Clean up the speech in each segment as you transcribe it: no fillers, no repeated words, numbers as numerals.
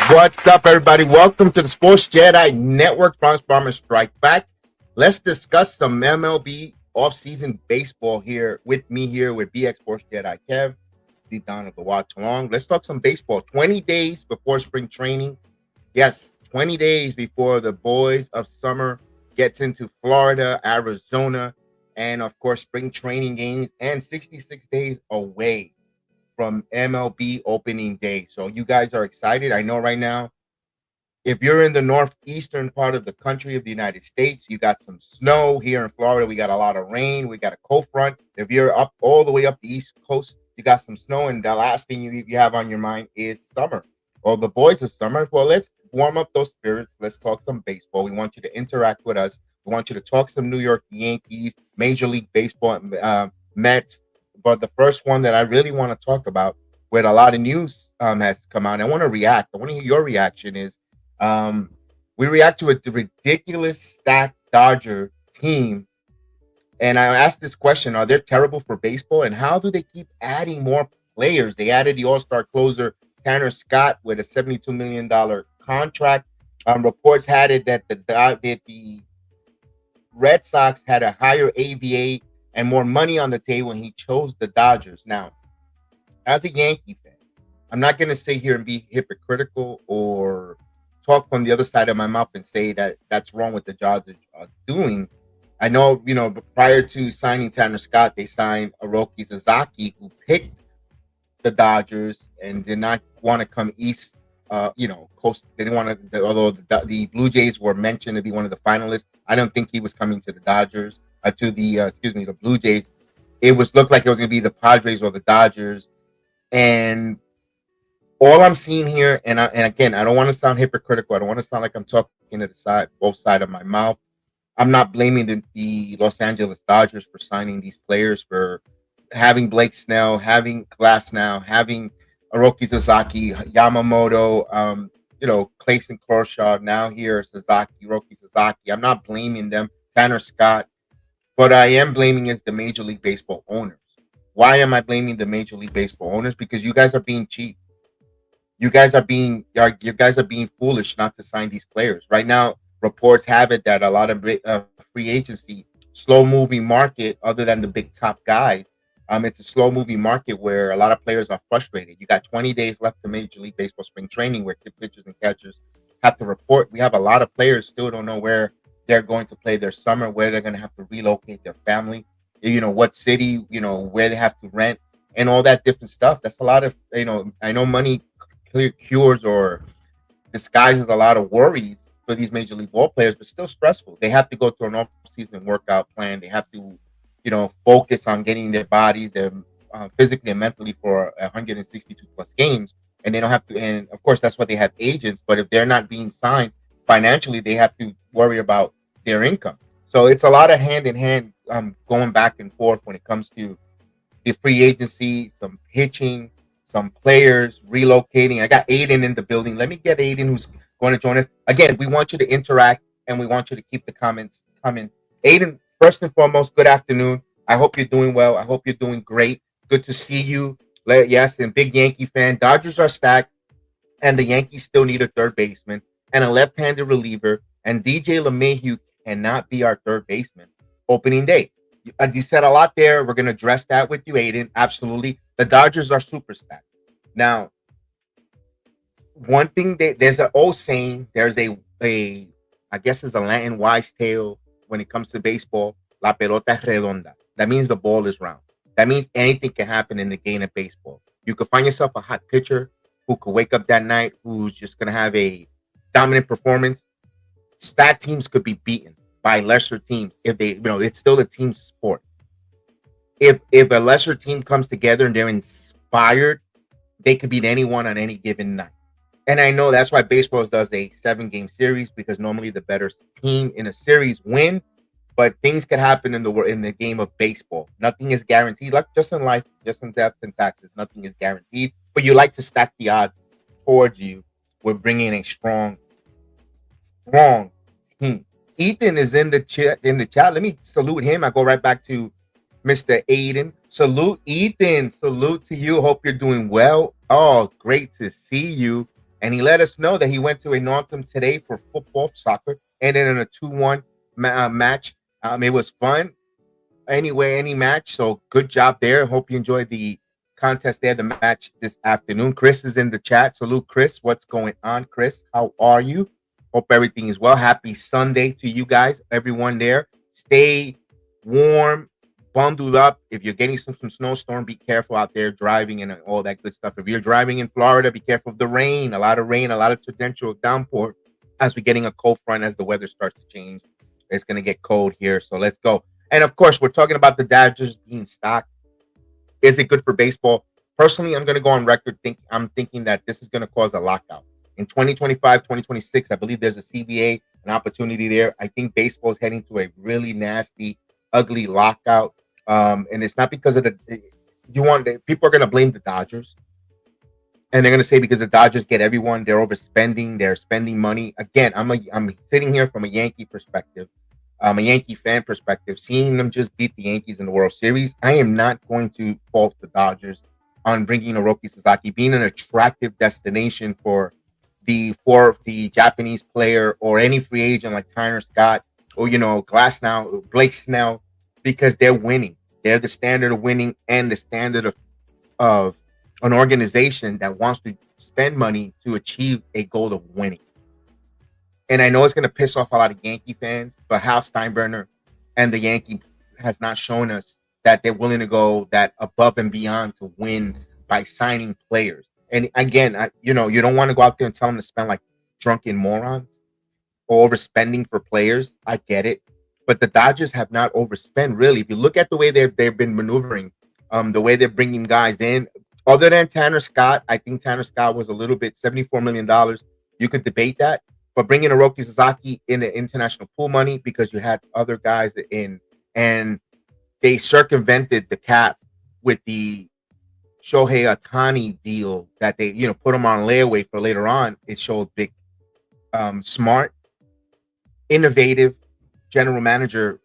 What's up, everybody? Welcome to the Sports Jedi Network. Bronx Bombers Strike Back. Let's discuss some MLB offseason baseball here with me here with BX Sports Jedi Kev, the Don of the Watch Along. Let's talk some baseball. 20 days before spring training. Yes, 20 days before the boys of summer gets into Florida, Arizona, and of course, spring training games, and 66 days away from MLB opening day. So you guys are excited. I know right now, if you're in the northeastern part of the country of the United States, you got some snow. Here in Florida, we got a lot of rain. We got a cold front. If you're up all the way up the East Coast, you got some snow. And the last thing you have on your mind is summer. Well, the boys of summer. Well, let's warm up those spirits. Let's talk some baseball. We want you to interact with us. We want you to talk some New York Yankees, Major League Baseball, Mets. But the first one that I really want to talk about, with a lot of news has come out, I want to react. I want to hear your reaction. Is we react to the ridiculous stacked Dodger team, and I asked this question: are they terrible for baseball, and how do they keep adding more players? They added the All-Star closer Tanner Scott with a $72 million contract. Reports had it that the Red Sox had a higher AVA and more money on the table when he chose the Dodgers. Now, as a Yankee fan, I'm not going to sit here and be hypocritical or talk from the other side of my mouth and say that that's wrong what the Dodgers are doing. I know, prior to signing Tanner Scott, they signed Hiroki Sasaki, who picked the Dodgers and did not want to come east. Coast. They didn't want to. Although the Blue Jays were mentioned to be one of the finalists, I don't think he was coming to the Dodgers. The Blue Jays. It looked like it was going to be the Padres or the Dodgers, and all I'm seeing here, and again, I don't want to sound hypocritical. I don't want to sound like I'm talking to both sides of my mouth. I'm not blaming the Los Angeles Dodgers for signing these players, for having Blake Snell, having Glasnow, having Hiroki Sasaki, Yamamoto, Clayton Kershaw, now here Hiroki Sasaki. I'm not blaming them, Tanner Scott, but I am blaming is the Major League Baseball owners. Why am I blaming the Major League Baseball owners? Because you guys are being cheap. You guys are being foolish not to sign these players. Right now, reports have it that a lot of free agency, slow moving market, other than the big top guys, it's a slow moving market where a lot of players are frustrated. You got 20 days left to Major League Baseball spring training, where pitchers and catchers have to report. We have a lot of players still don't know where they're going to play their summer, where they're going to have to relocate their family, what city, where they have to rent, and all that different stuff. That's a lot of, I know money cures or disguises a lot of worries for these Major League ball players, but still stressful. They have to go through an off-season workout plan. They have to, focus on getting their bodies, their physically and mentally for 162 plus games. And they don't have to, and of course, that's why they have agents. But if they're not being signed financially, they have to worry about their income. So it's a lot of hand in hand going back and forth when it comes to the free agency, some pitching, some players relocating. I got Aiden in the building. Let me get Aiden, who's going to join us. Again, we want you to interact and we want you to keep the comments coming. Aiden, first and foremost, good afternoon. I hope you're doing well. I hope you're doing great. Good to see you. Yes, and big Yankee fan. Dodgers are stacked, and the Yankees still need a third baseman and a left-handed reliever, and DJ LeMahieu cannot be our third baseman opening day. You said a lot there. We're going to address that with you, Aiden. Absolutely. The Dodgers are super stacked. Now, one thing, there's an old saying, there's a I guess it's a Latin wise tale when it comes to baseball, la pelota es redonda. That means the ball is round. That means anything can happen in the game of baseball. You could find yourself a hot pitcher who could wake up that night, who's just going to have a dominant performance. Stat teams could be beaten by lesser teams if they, it's still a team sport. If a lesser team comes together and they're inspired, they could beat anyone on any given night. And I know that's why baseball does a 7-game series, because normally the better team in a series win. But things can happen in the game of baseball. Nothing is guaranteed. Like just in life, just in death and taxes, nothing is guaranteed. But you like to stack the odds towards you with bringing a strong team. Ethan is in the chat. Let me salute him. I go right back to Mr. Aiden. Salute, Ethan. Salute to you. Hope you're doing well. Oh, great to see you. And he let us know that he went to a Northam today for football, soccer, ended in a 2-1 match. It was fun. Anyway, any match. So good job there. Hope you enjoyed the contest there, the match this afternoon. Chris is in the chat. Salute, Chris. What's going on, Chris? How are you? Hope everything is well. Happy Sunday to you guys, everyone there. Stay warm, bundled up. If you're getting some snowstorm, be careful out there driving and all that good stuff. If you're driving in Florida, be careful of the rain. A lot of rain, a lot of torrential downpour as we're getting a cold front as the weather starts to change. It's going to get cold here. So let's go. And of course, we're talking about the Dodgers being stocked. Is it good for baseball? Personally, I'm going to go on record. I'm thinking that this is going to cause a lockout in 2025, 2026. I believe there's a CBA, an opportunity there. I think baseball is heading to a really nasty, ugly lockout. And it's not because of people are going to blame the Dodgers. And they're going to say because the Dodgers get everyone, they're overspending, they're spending money. Again, I'm sitting here from a Yankee perspective. A Yankee fan perspective, seeing them just beat the Yankees in the World Series, I am not going to fault the Dodgers on bringing Hiroki Sasaki, being an attractive destination for the Japanese player or any free agent like Tyner Scott or Glasnow, Blake Snell, because they're winning. They're the standard of winning and the standard of an organization that wants to spend money to achieve a goal of winning. And I know it's going to piss off a lot of Yankee fans, but Hal Steinbrenner and the Yankee has not shown us that they're willing to go that above and beyond to win by signing players. And again, you don't want to go out there and tell them to spend like drunken morons or overspending for players. I get it, but the Dodgers have not overspent really. If you look at the way they've been maneuvering, the way they're bringing guys in, other than Tanner Scott, I think Tanner Scott was a little bit $74 million. You could debate that. But bringing Hiroki Sasaki in the international pool money because you had other guys in, and they circumvented the cap with the Shohei Ohtani deal that they, put him on layaway for later on. It showed big, smart, innovative general manager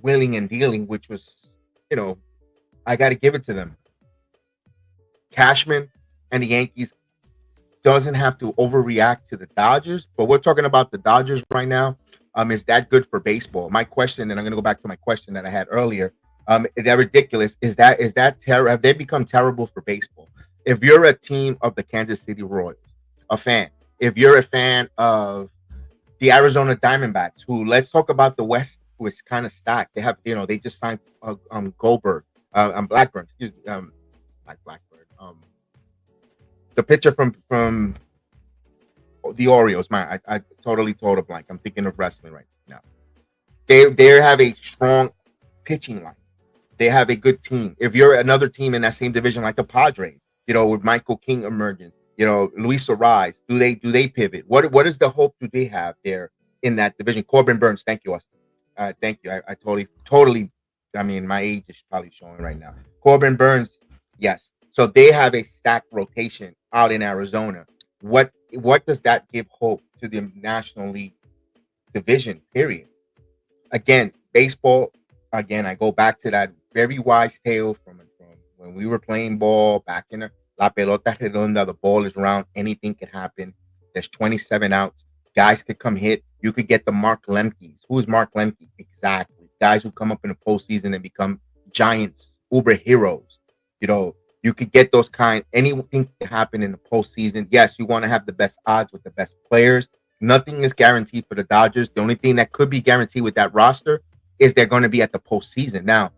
willing and dealing, which was, I got to give it to them. Cashman and the Yankees doesn't have to overreact to the Dodgers, but we're talking about the Dodgers right now. Is that good for baseball? My question, and I'm going to go back to my question that I had earlier. Is that ridiculous? Is that terrible? Have they become terrible for baseball? If you're a team of the Kansas City Royals, a fan, if you're a fan of the Arizona Diamondbacks, who, let's talk about the West, who is kind of stacked. They have, they just signed Goldberg, Blackburn, excuse me, not Blackburn. The pitcher from the Orioles, I totally told a blank. I'm thinking of wrestling right now. They have a strong pitching line. They have a good team. If you're another team in that same division, like the Padres, with Michael King emerging, Luis Ariz, do they pivot? What is the hope do they have there in that division? Corbin Burns, thank you, Austin. Thank you. I totally. I mean, my age is probably showing right now. Corbin Burns, yes. So they have a stacked rotation out in Arizona. What does that give hope to the National League division, period? Again, baseball, I go back to that very wise tale from when we were playing ball back in La Pelota Redonda, the ball is round, anything can happen. There's 27 outs. Guys could come hit. You could get the Mark Lemkes. Who is Mark Lemke? Exactly. Guys who come up in the postseason and become giants, uber heroes. You could get those anything can happen in the postseason. Yes, you want to have the best odds with the best players. Nothing is guaranteed for the Dodgers. The only thing that could be guaranteed with that roster is they're going to be at the postseason. Now,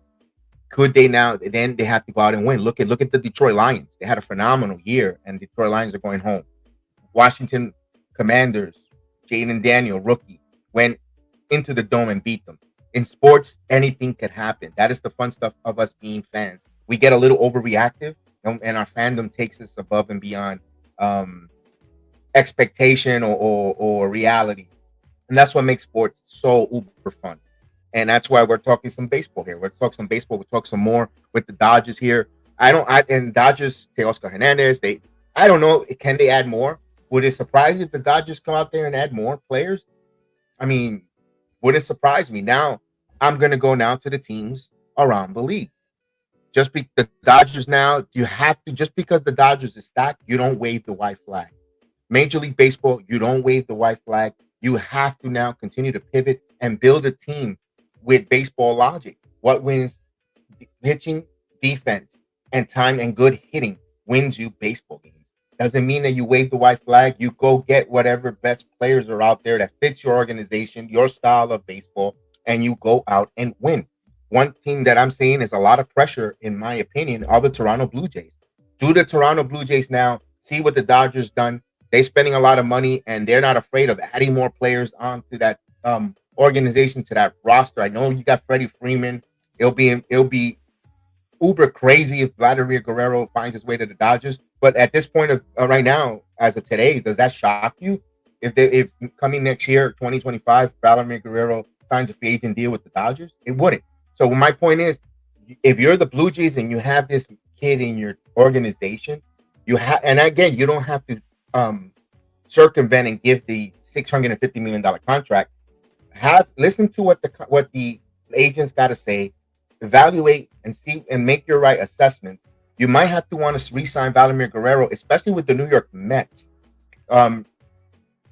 could they now? Then they have to go out and win. Look at the Detroit Lions. They had a phenomenal year, and the Detroit Lions are going home. Washington Commanders, Jaden Daniel, rookie, went into the dome and beat them. In sports, anything could happen. That is the fun stuff of us being fans. We get a little overreactive, and our fandom takes us above and beyond expectation or reality. And that's what makes sports so uber fun. And that's why we're talking some baseball here. We're talking some baseball. We'll talk some more with the Dodgers here. And Dodgers, Teoscar Hernandez, I don't know, can they add more? Would it surprise you if the Dodgers come out there and add more players? I mean, would it surprise me? Now, I'm going to go now to the teams around the league. Just the Dodgers now, you have to, just because the Dodgers is stacked, you don't wave the white flag. Major League Baseball, you don't wave the white flag. You have to now continue to pivot and build a team with baseball logic. What wins? Pitching, defense, and time and good hitting wins you baseball games. Doesn't mean that you wave the white flag. You go get whatever best players are out there that fits your organization, your style of baseball, and you go out and win. One thing that I'm seeing is a lot of pressure, in my opinion, are the Toronto Blue Jays. Do the Toronto Blue Jays now see what the Dodgers done? They're spending a lot of money, and they're not afraid of adding more players onto that organization, to that roster. I know you got Freddie Freeman. It'll be uber crazy if Vlad Guerrero finds his way to the Dodgers. But at this point of right now, as of today, does that shock you? If coming next year, 2025, Vladimir Guerrero signs a free agent deal with the Dodgers, it wouldn't. So my point is, if you're the Blue Jays and you have this kid in your organization, you have, and again, you don't have to circumvent and give the $650 million contract. Listen to what the agents got to say, evaluate and see and make your right assessments. You might have to want to re-sign Vladimir Guerrero, especially with the New York Mets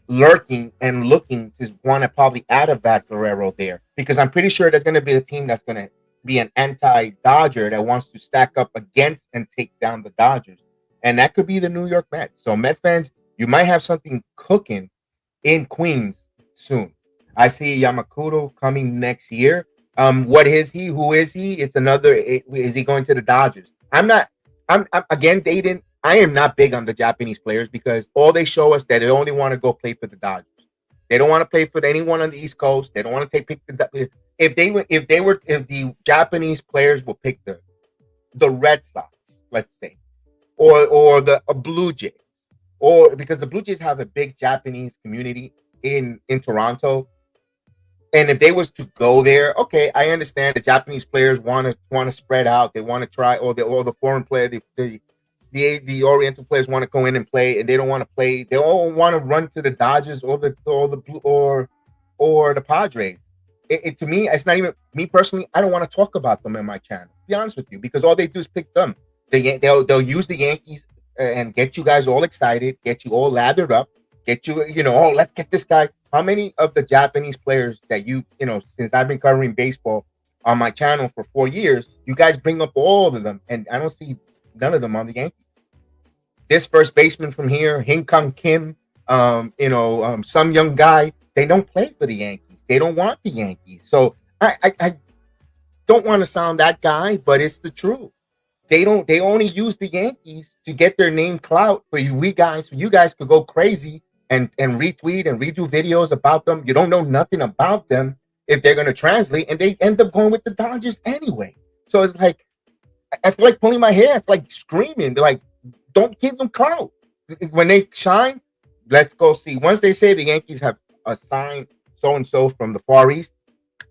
lurking and looking to want to probably add a Vlad Guerrero there, because I'm pretty sure there's going to be a team that's going to be an anti-Dodger that wants to stack up against and take down the Dodgers, and that could be the New York Mets. So Met fans, you might have something cooking in Queens soon. I see Yamakudo coming next year. What is he? Who is he? It's another. Is he going to the Dodgers? I'm again dating. I am not big on the Japanese players because all they show us that they only want to go play for the Dodgers. They don't want to play for anyone on the East Coast. They don't want to pick the. If the Japanese players will pick the Red Sox, let's say, or the Blue Jays, or because the Blue Jays have a big Japanese community in Toronto. And if they was to go there, okay, I understand the Japanese players want to spread out. They want to try, or the foreign player, the Oriental players want to go in and play, and they don't want to play. They all want to run to the Dodgers or the Padres. To me, it's not even me personally. I don't want to talk about them in my channel. To be honest with you, because all they do is pick them. They'll use the Yankees and get you guys all excited, get you all lathered up, get you oh, let's get this guy. How many of the Japanese players that since I've been covering baseball on my channel for 4 years, you guys bring up all of them, and I don't see none of them on the Yankees. This first baseman from here, Hin-Kang Kim, some young guy, they don't play for the Yankees. They don't want the Yankees. So I don't want to sound that guy, but it's the truth. They only use the Yankees to get their name clout for you guys. So you guys could go crazy and retweet and redo videos about them. You don't know nothing about them if they're going to translate, and they end up going with the Dodgers anyway. So it's like, I feel like pulling my hair. I feel like screaming. They're like, don't give them clout. When they shine, let's go see. Once they say the Yankees have assigned so-and-so from the Far East,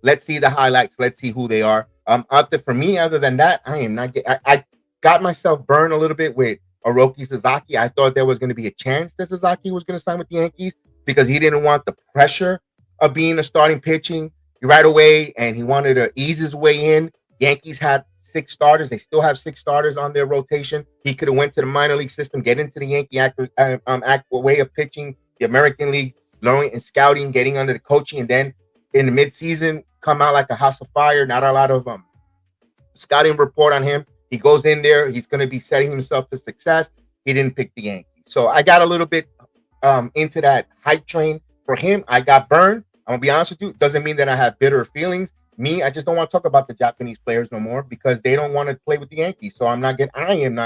let's see the highlights. Let's see who they are. For me, other than that, I am not. I got myself burned a little bit with Hiroki Sasaki. I thought there was going to be a chance that Sasaki was going to sign with the Yankees because he didn't want the pressure of being a starting pitching right away, and he wanted to ease his way in. Yankees had 6 starters. They still have 6 starters on their rotation. He could have went to the minor league system, get into the Yankee way of pitching, the American League, learning and scouting, getting under the coaching, and then in the midseason come out like a house of fire. Not a lot of scouting report on him. He goes in there. He's going to be setting himself for success. He didn't pick the Yankees. So I got a little bit into that hype train for him. I got burned. I'm going to be honest with you. It doesn't mean that I have bitter feelings. I just don't want to talk about the Japanese players no more because they don't want to play with the Yankees. So I am not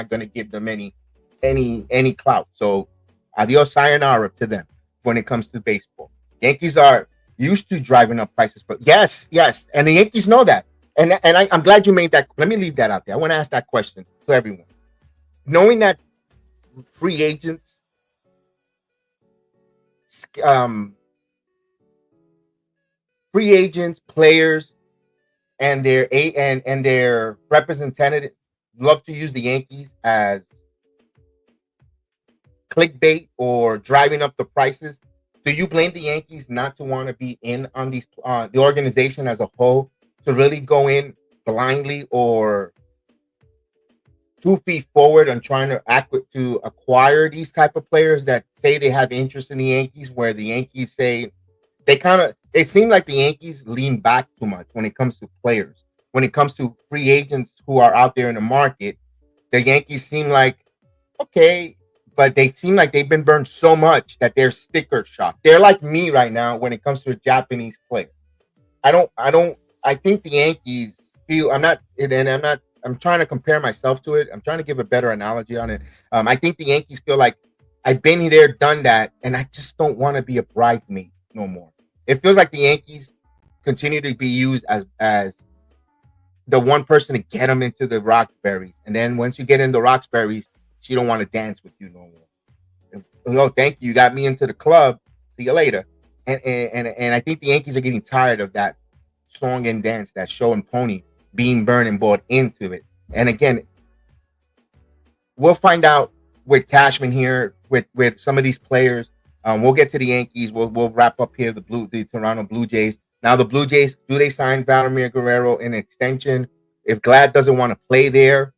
going to give them any clout. So adios, sayonara to them when it comes to baseball. Yankees are used to driving up prices, but yes, and the Yankees know that. And I'm glad you made that. Let me leave that out there. I want to ask that question to everyone. Knowing that free agents, players, and their representative love to use the Yankees as clickbait or driving up the prices. Do you blame the Yankees not to want to be in on these the organization as a whole, to really go in blindly or 2 feet forward on trying to acquire these type of players that say they have interest in the Yankees, where the Yankees say it seems like the Yankees lean back too much when it comes to players. When it comes to free agents who are out there in the market, the Yankees seem like okay, but they seem like they've been burned so much that they're sticker shock. They're like me right now when it comes to a Japanese player. I think the Yankees feel I'm trying to compare myself to it. I'm trying to give a better analogy on it. I think the Yankees feel like I've been there, done that, and I just don't want to be a bridesmaid no more. It feels like the Yankees continue to be used as the one person to get them into the Roxbury's, and then once you get in the Roxbury's, she don't want to dance with you no more. Oh, thank you, you got me into the club. See you later. And I think the Yankees are getting tired of that song and dance, that show and pony being burned and bought into it. And again, we'll find out with Cashman here, with some of these players. We'll get to the Yankees. We'll wrap up here the Toronto Blue Jays. Now the Blue Jays, do they sign Vladimir Guerrero in an extension? If Glad doesn't want to play there,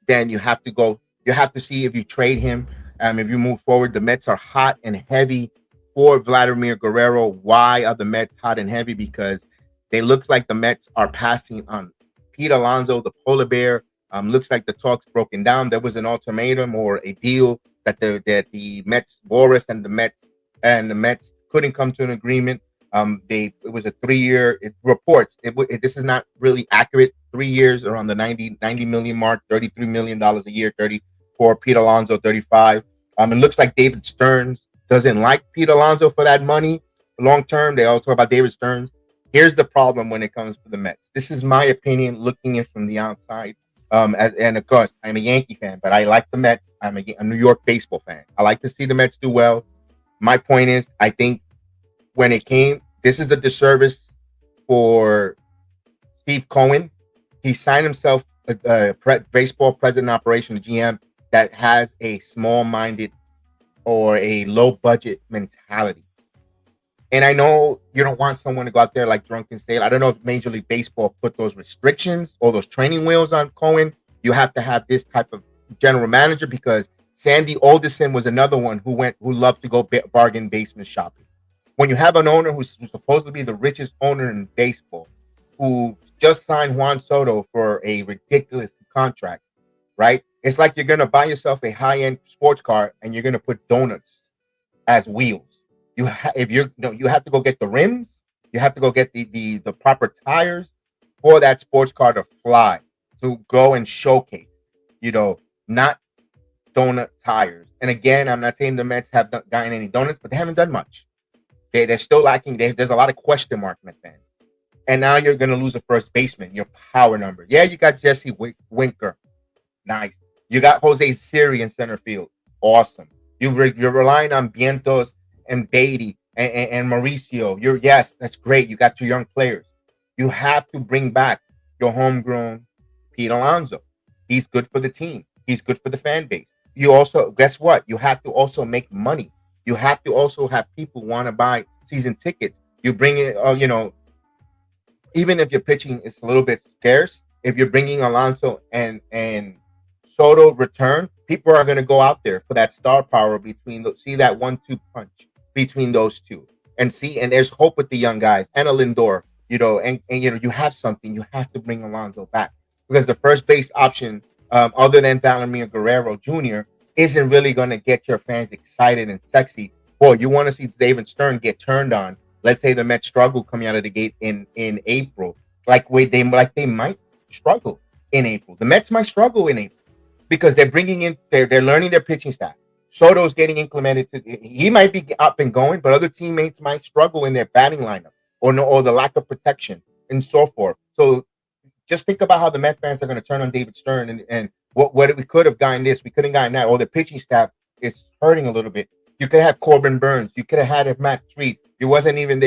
then you have to go. You have to see if you trade him. If you move forward, the Mets are hot and heavy for Vladimir Guerrero. Why are the Mets hot and heavy? Because they look like the Mets are passing on Pete Alonso, the polar bear. Looks like the talk's broken down. There was an ultimatum or a deal that the Mets, Boris and the Mets couldn't come to an agreement. It was a 3-year. It reports. This is not really accurate. 3 years around the 90 million mark, $33 million a year, 30 for Pete Alonso, 35. It looks like David Stearns doesn't like Pete Alonso for that money long term. They also talk about David Stearns. Here's the problem when it comes to the Mets. This is my opinion, looking in from the outside. And of course, I'm a Yankee fan, but I like the Mets. I'm a New York baseball fan. I like to see the Mets do well. My point is, I think when it came, this is the disservice for Steve Cohen. He signed himself a baseball president operation, a GM, that has a small-minded or a low-budget mentality. And I know you don't want someone to go out there like drunken sailor. I don't know if Major League Baseball put those restrictions or those training wheels on Cohen. You have to have this type of general manager, because Sandy Alderson was another one who loved to go bargain basement shopping. When you have an owner who's supposed to be the richest owner in baseball, who just signed Juan Soto for a ridiculous contract, right? It's like you're going to buy yourself a high-end sports car and you're going to put donuts as wheels. You have to go get the rims. You have to go get the proper tires for that sports car to fly, to go and showcase, not donut tires. And again, I'm not saying the Mets have gotten any donuts, but they haven't done much. They're still lacking. There's a lot of question mark, Met fans. And now you're going to lose a first baseman, your power number. Yeah, you got Jesse Winker. Nice. You got Jose Siri in center field. Awesome. You're relying on Vientos and Beatty and Mauricio. Yes, that's great. You got 2 young players. You have to bring back your homegrown Pete Alonso. He's good for the team. He's good for the fan base. You also, guess what? You have to also make money. You have to also have people want to buy season tickets. You bring in, even if your pitching is a little bit scarce, if you're bringing Alonso and Soto return, people are going to go out there for that star power see that 1-2 punch between those two, and there's hope with the young guys and a Lindor, and you have something. You have to bring Alonso back, because the first base option, other than Vladimir Guerrero Jr., isn't really going to get your fans excited and sexy. Boy, you want to see David Stern get turned on. Let's say the Mets struggle coming out of the gate in April, they might struggle in April. The Mets might struggle in April because they're bringing in, they're learning their pitching staff. Soto's getting implemented. He might be up and going, but other teammates might struggle in their batting lineup or the lack of protection and so forth. So just think about how the Mets fans are going to turn on David Stern and what we could have gotten this, we couldn't gotten that. Or the pitching staff is hurting a little bit. You could have Corbin Burns. You could have had Matt Street. It wasn't even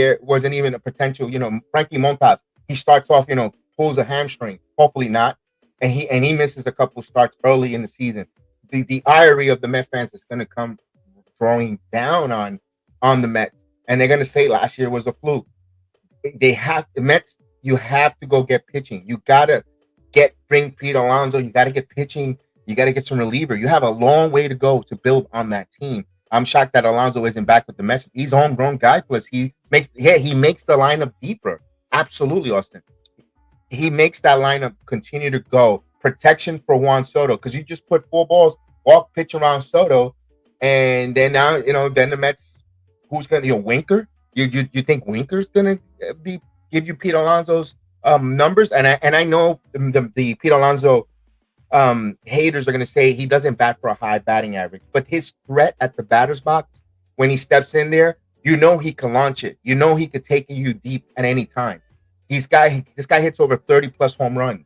a potential. Frankie Montas. He starts off, pulls a hamstring. Hopefully not, and he misses a couple starts early in the season. The irony of the Mets fans is going to come drawing down on the Mets, and they're going to say last year was a fluke. The Mets. You have to go get pitching. You gotta. bring Pete Alonso. You got to get pitching. You got to get some reliever. You have a long way to go to build on that team. I'm shocked that Alonso isn't back with the Mets. He's a homegrown guy. Plus, he makes the lineup deeper. Absolutely, Austin. He makes that lineup continue to go. Protection for Juan Soto, because you just put 4 balls, walk pitch around Soto, and then now then the Mets. Who's gonna Winker? You think Winker's gonna be give you Pete Alonso's numbers? And I know the Pete Alonso haters are going to say he doesn't bat for a high batting average, but his threat at the batter's box when he steps in there, he can launch it. He could take you deep at any time. This guy hits over 30 plus home runs,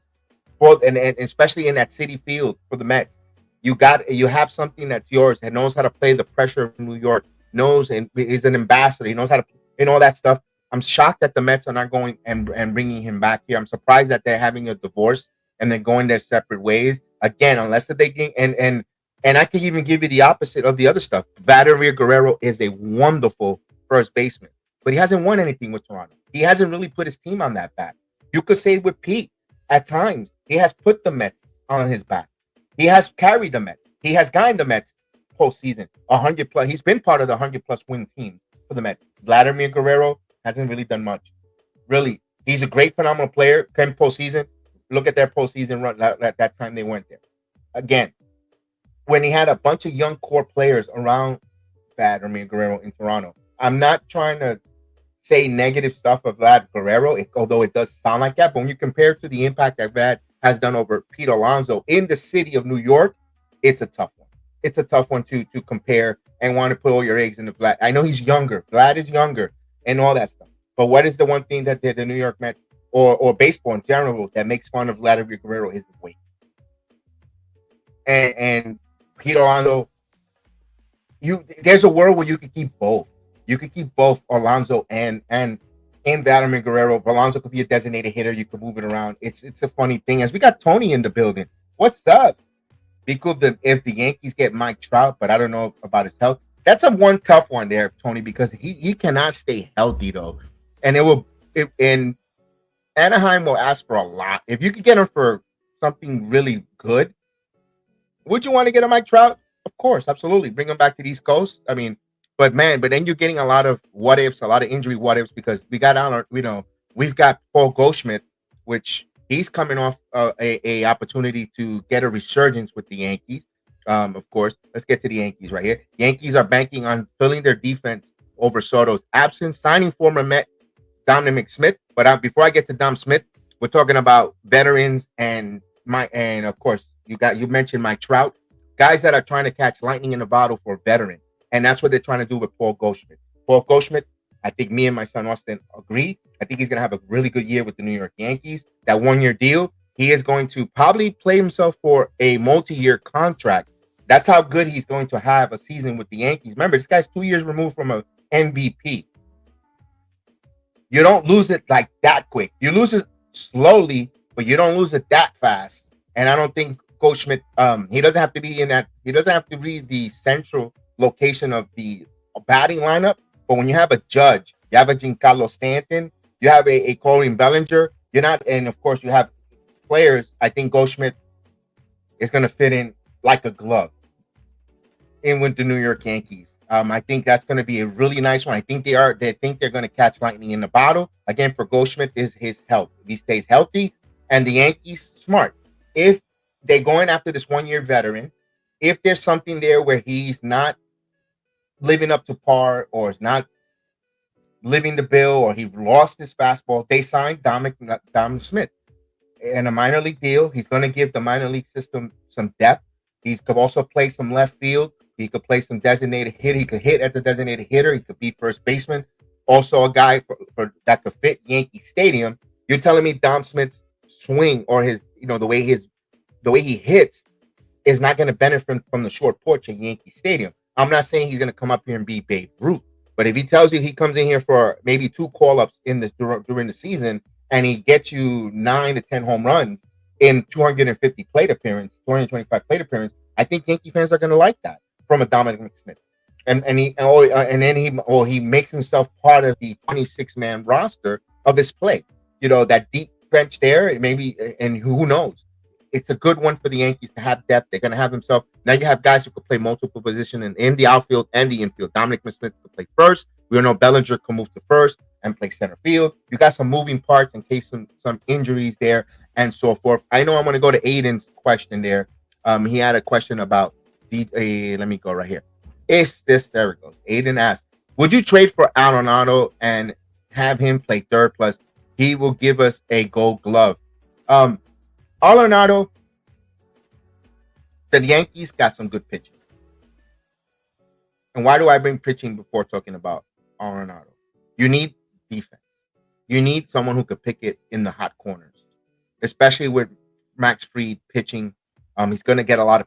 and especially in that City Field for the Mets. You have something that's yours and knows how to play the pressure of New York. Knows and is an ambassador. He knows how to all that stuff. I'm shocked that the Mets are not going and bringing him back here. I'm surprised that they're having a divorce and they're going their separate ways again, unless that they can. And I can even give you the opposite of the other stuff. Vlad Guerrero is a wonderful first baseman, but he hasn't won anything with Toronto. He hasn't really put his team on that back. You could say with Pete, at times he has put the Mets on his back. He has carried the Mets. He has gotten the Mets postseason 100 plus. He's been part of the 100 plus win team for the Mets. Vladimir Guerrero hasn't really done much. Really, he's a great, phenomenal player. Came postseason. Look at their postseason run at that time they went there. Again, when he had a bunch of young core players around Vladimir Guerrero in Toronto, I'm not trying to say negative stuff of Vlad Guerrero, although it does sound like that. But when you compare to the impact that Vlad has done over Pete Alonso in the city of New York, it's a tough one. It's a tough one to compare and want to put all your eggs in the Vlad. I know he's younger. Vlad is younger and all that stuff. But what is the one thing that the New York Mets or baseball in general that makes fun of Vladimir Guerrero is the weight. And Pete Alonso, there's a world where you could keep both. You could keep both Alonso and Vladimir Guerrero. Alonso could be a designated hitter. You could move it around. It's a funny thing. As we got Tony in the building. What's up? Be cool if the Yankees get Mike Trout, but I don't know about his health. That's one tough one there, Tony, because he cannot stay healthy though, and and Anaheim will ask for a lot. If you could get him for something really good, would you want to get a Mike Trout? Of course, absolutely. Bring him back to the East Coast. I mean, but then you're getting a lot of what ifs, a lot of injury what ifs, because we've got Paul Goldschmidt, which he's coming off a opportunity to get a resurgence with the Yankees. Of course, let's get to the Yankees right here. Yankees are banking on filling their defense over Soto's absence, signing former Met Dominic Smith. But before I get to Dom Smith, we're talking about veterans and of course you mentioned Mike Trout, guys that are trying to catch lightning in a bottle for a veteran, and that's what they're trying to do with Paul Goldschmidt. Paul Goldschmidt, I think me and my son Austin agree. I think he's going to have a really good year with the New York Yankees. That 1-year deal, he is going to probably play himself for a multi-year contract. That's how good he's going to have a season with the Yankees. Remember, this guy's 2 years removed from an MVP. You don't lose it like that quick. You lose it slowly, but you don't lose it that fast. And I don't think Goldschmidt, he doesn't have to be in that. He doesn't have to be the central location of the batting lineup. But when you have a Judge, you have a Giancarlo Stanton, you have a Corbin Bellinger, and of course you have players. I think Goldschmidt is going to fit in like a glove in with the New York Yankees. I think that's going to be a really nice one. I think they think they're going to catch lightning in the bottle. Again, for Goldschmidt is his health. If he stays healthy, and the Yankees smart. If they're going after this 1-year veteran, if there's something there where he's not living up to par or is not living the bill or he lost his fastball, they signed Dom Smith in a minor league deal. He's going to give the minor league system some depth. He could also play some left field. He could play some designated hit. He could hit at the designated hitter. He could be first baseman. Also a guy for that could fit Yankee Stadium. You're telling me Dom Smith's swing or his, the way he hits is not going to benefit from the short porch at Yankee Stadium. I'm not saying he's going to come up here and be Babe Ruth, but if he tells you he comes in here for maybe 2 call-ups during the season and he gets you 9 to 10 home runs in 225 plate appearance, I think Yankee fans are going to like that from a Dominic Smith. And he makes himself part of the 26-man roster of his play. That deep bench there, maybe, and who knows? It's a good one for the Yankees to have depth. They're going to have himself. Now you have guys who could play multiple positions in the outfield and the infield. Dominic Smith could play first. We know Bellinger can move to first and play center field. You got some moving parts in case some injuries there and so forth. I know I'm going to go to Aiden's question there. He had a question about let me go right here. There it goes. Aiden asked, would you trade for Arenado and have him play third? Plus, he will give us a Gold Glove. Arenado, the Yankees got some good pitching. And why do I bring pitching before talking about Arenado? You need defense. You need someone who could pick it in the hot corners, especially with Max Fried pitching. He's going to get a lot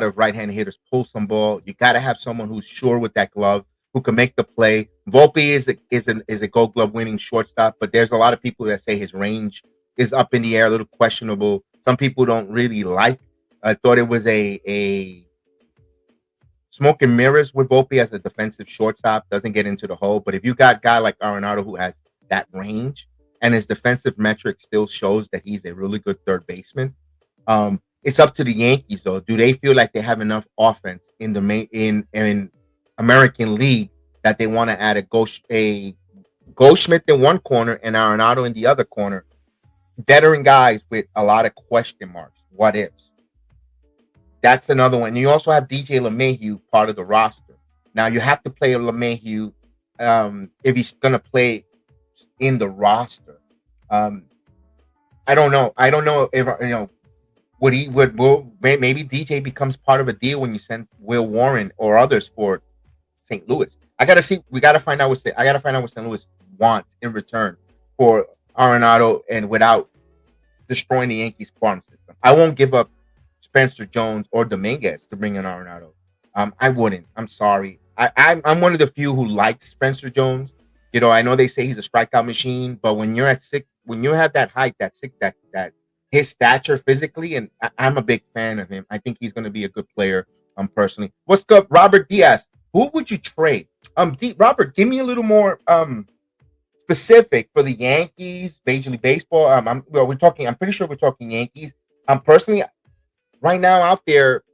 of right-handed hitters pull some ball. You got to have someone who's sure with that glove, who can make the play. Volpe is a Gold Glove winning shortstop, but there's a lot of people that say his range is up in the air, a little questionable. Some people don't really like. I thought it was a smoke and mirrors with Volpe as a defensive shortstop. Doesn't get into the hole, but if you got a guy like Arenado who has that range and his defensive metric still shows that he's a really good third baseman. It's up to the Yankees, though. Do they feel like they have enough offense in the in American League that they want to add a Goldschmidt in one corner and Arenado in the other corner? Veteran guys with a lot of question marks. What ifs? That's another one. You also have DJ LeMahieu part of the roster. Now you have to play LeMahieu if he's going to play in the roster. I don't know. I don't know if will maybe DJ becomes part of a deal when you send Will Warren or others for St. Louis. I gotta see. We gotta find out what St. Louis wants in return for Arenado and without destroying the Yankees farm system. I won't give up Spencer Jones or Dominguez to bring in Arenado. I wouldn't. I'm sorry. I'm one of the few who likes Spencer Jones. I know they say he's a strikeout machine, but when you're at when you have that height, that his stature physically, and I'm a big fan of him. I think he's going to be a good player. Personally, what's up, Robert Diaz? Who would you trade? Robert, give me a little more specific for the Yankees, Major League Baseball. We're talking. I'm pretty sure we're talking Yankees. Personally, right now out there,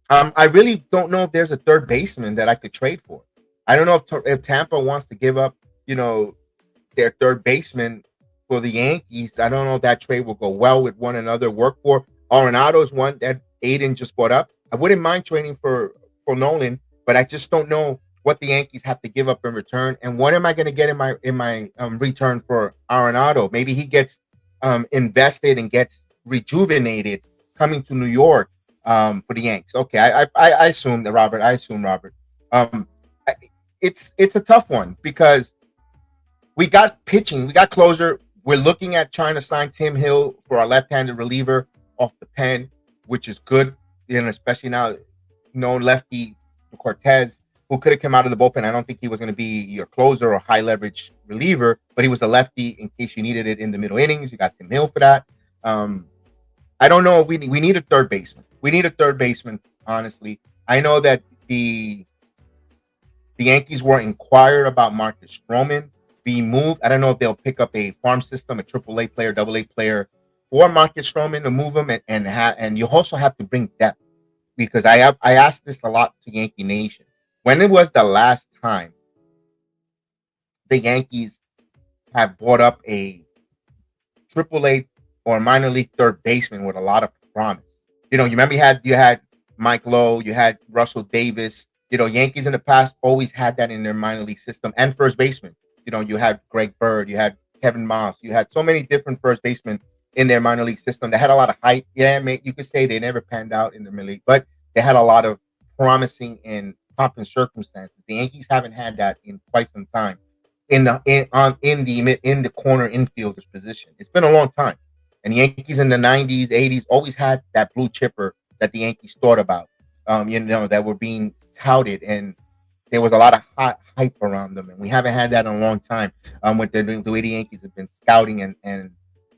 I really don't know if there's a third baseman that I could trade for. I don't know if Tampa wants to give up, their third baseman for the Yankees. I don't know if that trade will go well with one another. Work for Arenado is one that Aiden just brought up. I wouldn't mind trading for Nolan, but I just don't know what the Yankees have to give up in return, and what am I going to get in my return for Arenado? Maybe he gets invested and gets rejuvenated coming to New York for the Yanks. Okay, I assume that Robert. It's a tough one because we got pitching, we got closer. We're looking at trying to sign Tim Hill for our left-handed reliever off the pen, which is good, especially now known lefty Cortez, who could have come out of the bullpen. I don't think he was going to be your closer or high-leverage reliever, but he was a lefty in case you needed it in the middle innings. You got Tim Hill for that. I don't know if we need a third baseman. We need a third baseman, honestly. I know that the Yankees were inquired about Marcus Stroman being moved. I don't know if they'll pick up a farm system, a AAA player, AA player for Marcus Stroman to move him, and you also have to bring depth, because I asked this a lot to Yankee Nation. When it was the last time the Yankees have brought up a AAA or minor league third baseman with a lot of promise? You remember you had Mike Lowe, you had Russell Davis. Yankees in the past always had that in their minor league system, and first baseman. You had Greg Bird, you had Kevin Moss, you had so many different first basemen in their minor league system that had a lot of hype. Yeah, you could say they never panned out in the middle league, but they had a lot of promising and popping circumstances. The Yankees haven't had that in quite some time in the corner infielder's position. It's been a long time, and the Yankees in the 90s, 80s always had that blue chipper that the Yankees thought about. That were being touted, and there was a lot of hot hype around them, and we haven't had that in a long time. With the way the Yankees have been scouting and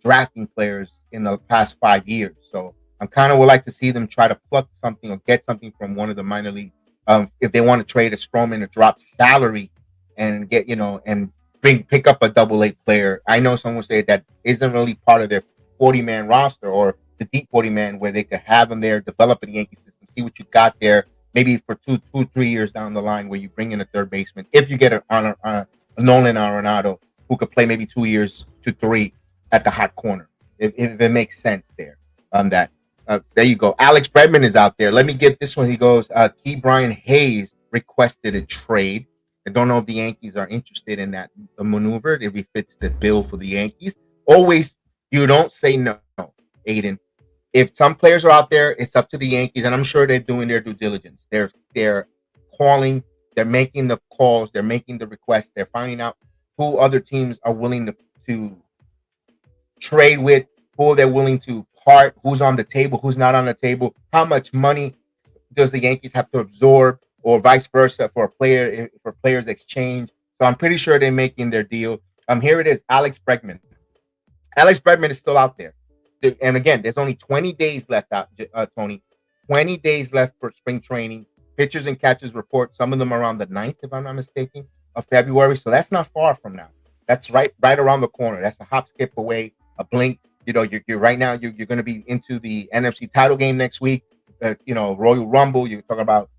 drafting players in the past 5 years, so I'm kind of would like to see them try to pluck something or get something from one of the minor league. If they want to trade a Stroman to drop salary and get and pick up a double-A player. I know someone say that isn't really part of their 40-man roster or the deep 40-man where they could have them there, develop in the Yankee system, see what you got there, maybe for 3 years down the line where you bring in a third baseman. If you get a Nolan Arenado who could play maybe 2 years to 3 at the hot corner, if it makes sense there. That there you go. Alex Bregman is out there. Let me get this one. He goes, Key Brian Hayes requested a trade. I don't know if the Yankees are interested in that maneuver. If he fits the bill for the Yankees. Always, you don't say no, Aiden. If some players are out there, it's up to the Yankees, and I'm sure they're doing their due diligence. They're calling, they're making the calls, they're making the requests, they're finding out who other teams are willing to trade with, who they're willing to part, who's on the table, who's not on the table, how much money does the Yankees have to absorb, or vice versa for players exchange. So I'm pretty sure they're making their deal. Here it is, Alex Bregman. Alex Bregman is still out there. And again, there's only 20 days left out, Tony. 20 days left for spring training. Pitchers and catchers report, some of them around the 9th, if I'm not mistaken, of February. So that's not far from now. That's right around the corner. That's a hop, skip away, a blink. You're right now, you're going to be into the NFC title game next week. Royal Rumble. You're talking about,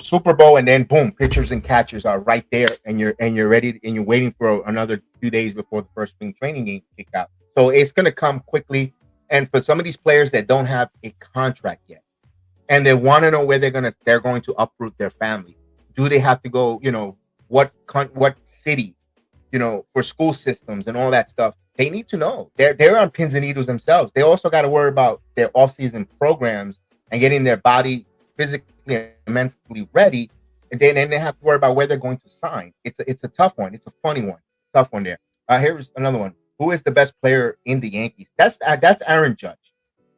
Super Bowl, and then boom, pitchers and catchers are right there, and you're ready, and you're waiting for another 2 days before the first spring training game kick out. So it's going to come quickly. And for some of these players that don't have a contract yet, and they want to know where they're going to uproot their family, do they have to go? What city? For school systems and all that stuff. They need to know. They're on pins and needles themselves. They also got to worry about their offseason programs and getting their body physically and mentally ready. And then they have to worry about where they're going to sign. It's a tough one. It's a funny one. Tough one there. Here's another one. Who is the best player in the Yankees? That's Aaron Judge.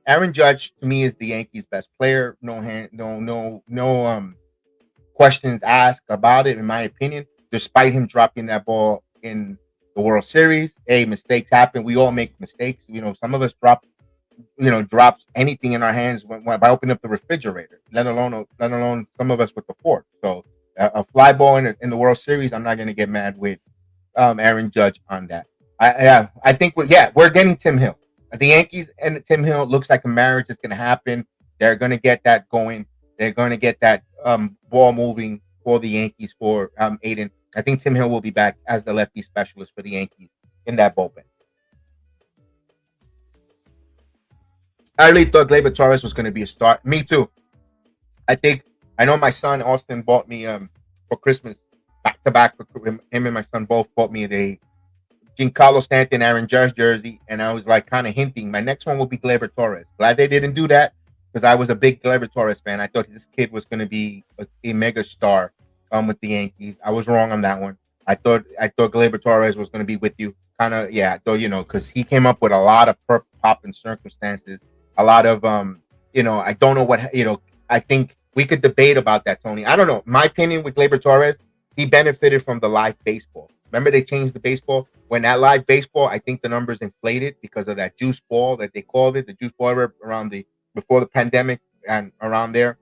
Aaron Judge to me is the Yankees' best player. No questions asked about it, in my opinion. Despite him dropping that ball in the World Series, mistakes happen. We all make mistakes. Some of us drops anything in our hands by opening up the refrigerator. Let alone some of us with the fork. So a fly ball in the World Series, I'm not going to get mad with Aaron Judge on that. I think we're getting Tim Hill. The Yankees and Tim Hill looks like a marriage is going to happen. They're going to get that going. They're going to get that ball moving for the Yankees for Aiden. I think Tim Hill will be back as the lefty specialist for the Yankees in that bullpen. I really thought Gleyber Torres was going to be a start. Me too. I know my son Austin bought me for Christmas back to back. Him and my son both bought me the Giancarlo Stanton, Aaron Judge jersey, and I was like kind of hinting my next one will be Gleyber Torres. Glad they didn't do that because I was a big Gleyber Torres fan. I thought this kid was going to be a mega star with the Yankees. I was wrong on that one. I thought Gleyber Torres was going to be with you. I thought because he came up with a lot of pop and circumstances, a lot of I don't know what I think we could debate about that, Tony. I don't know. My opinion with Gleyber Torres, he benefited from the live baseball. Remember they changed the baseball? When that live baseball, I think the numbers inflated because of that juice ball that they called it, the juice ball before the pandemic and around there.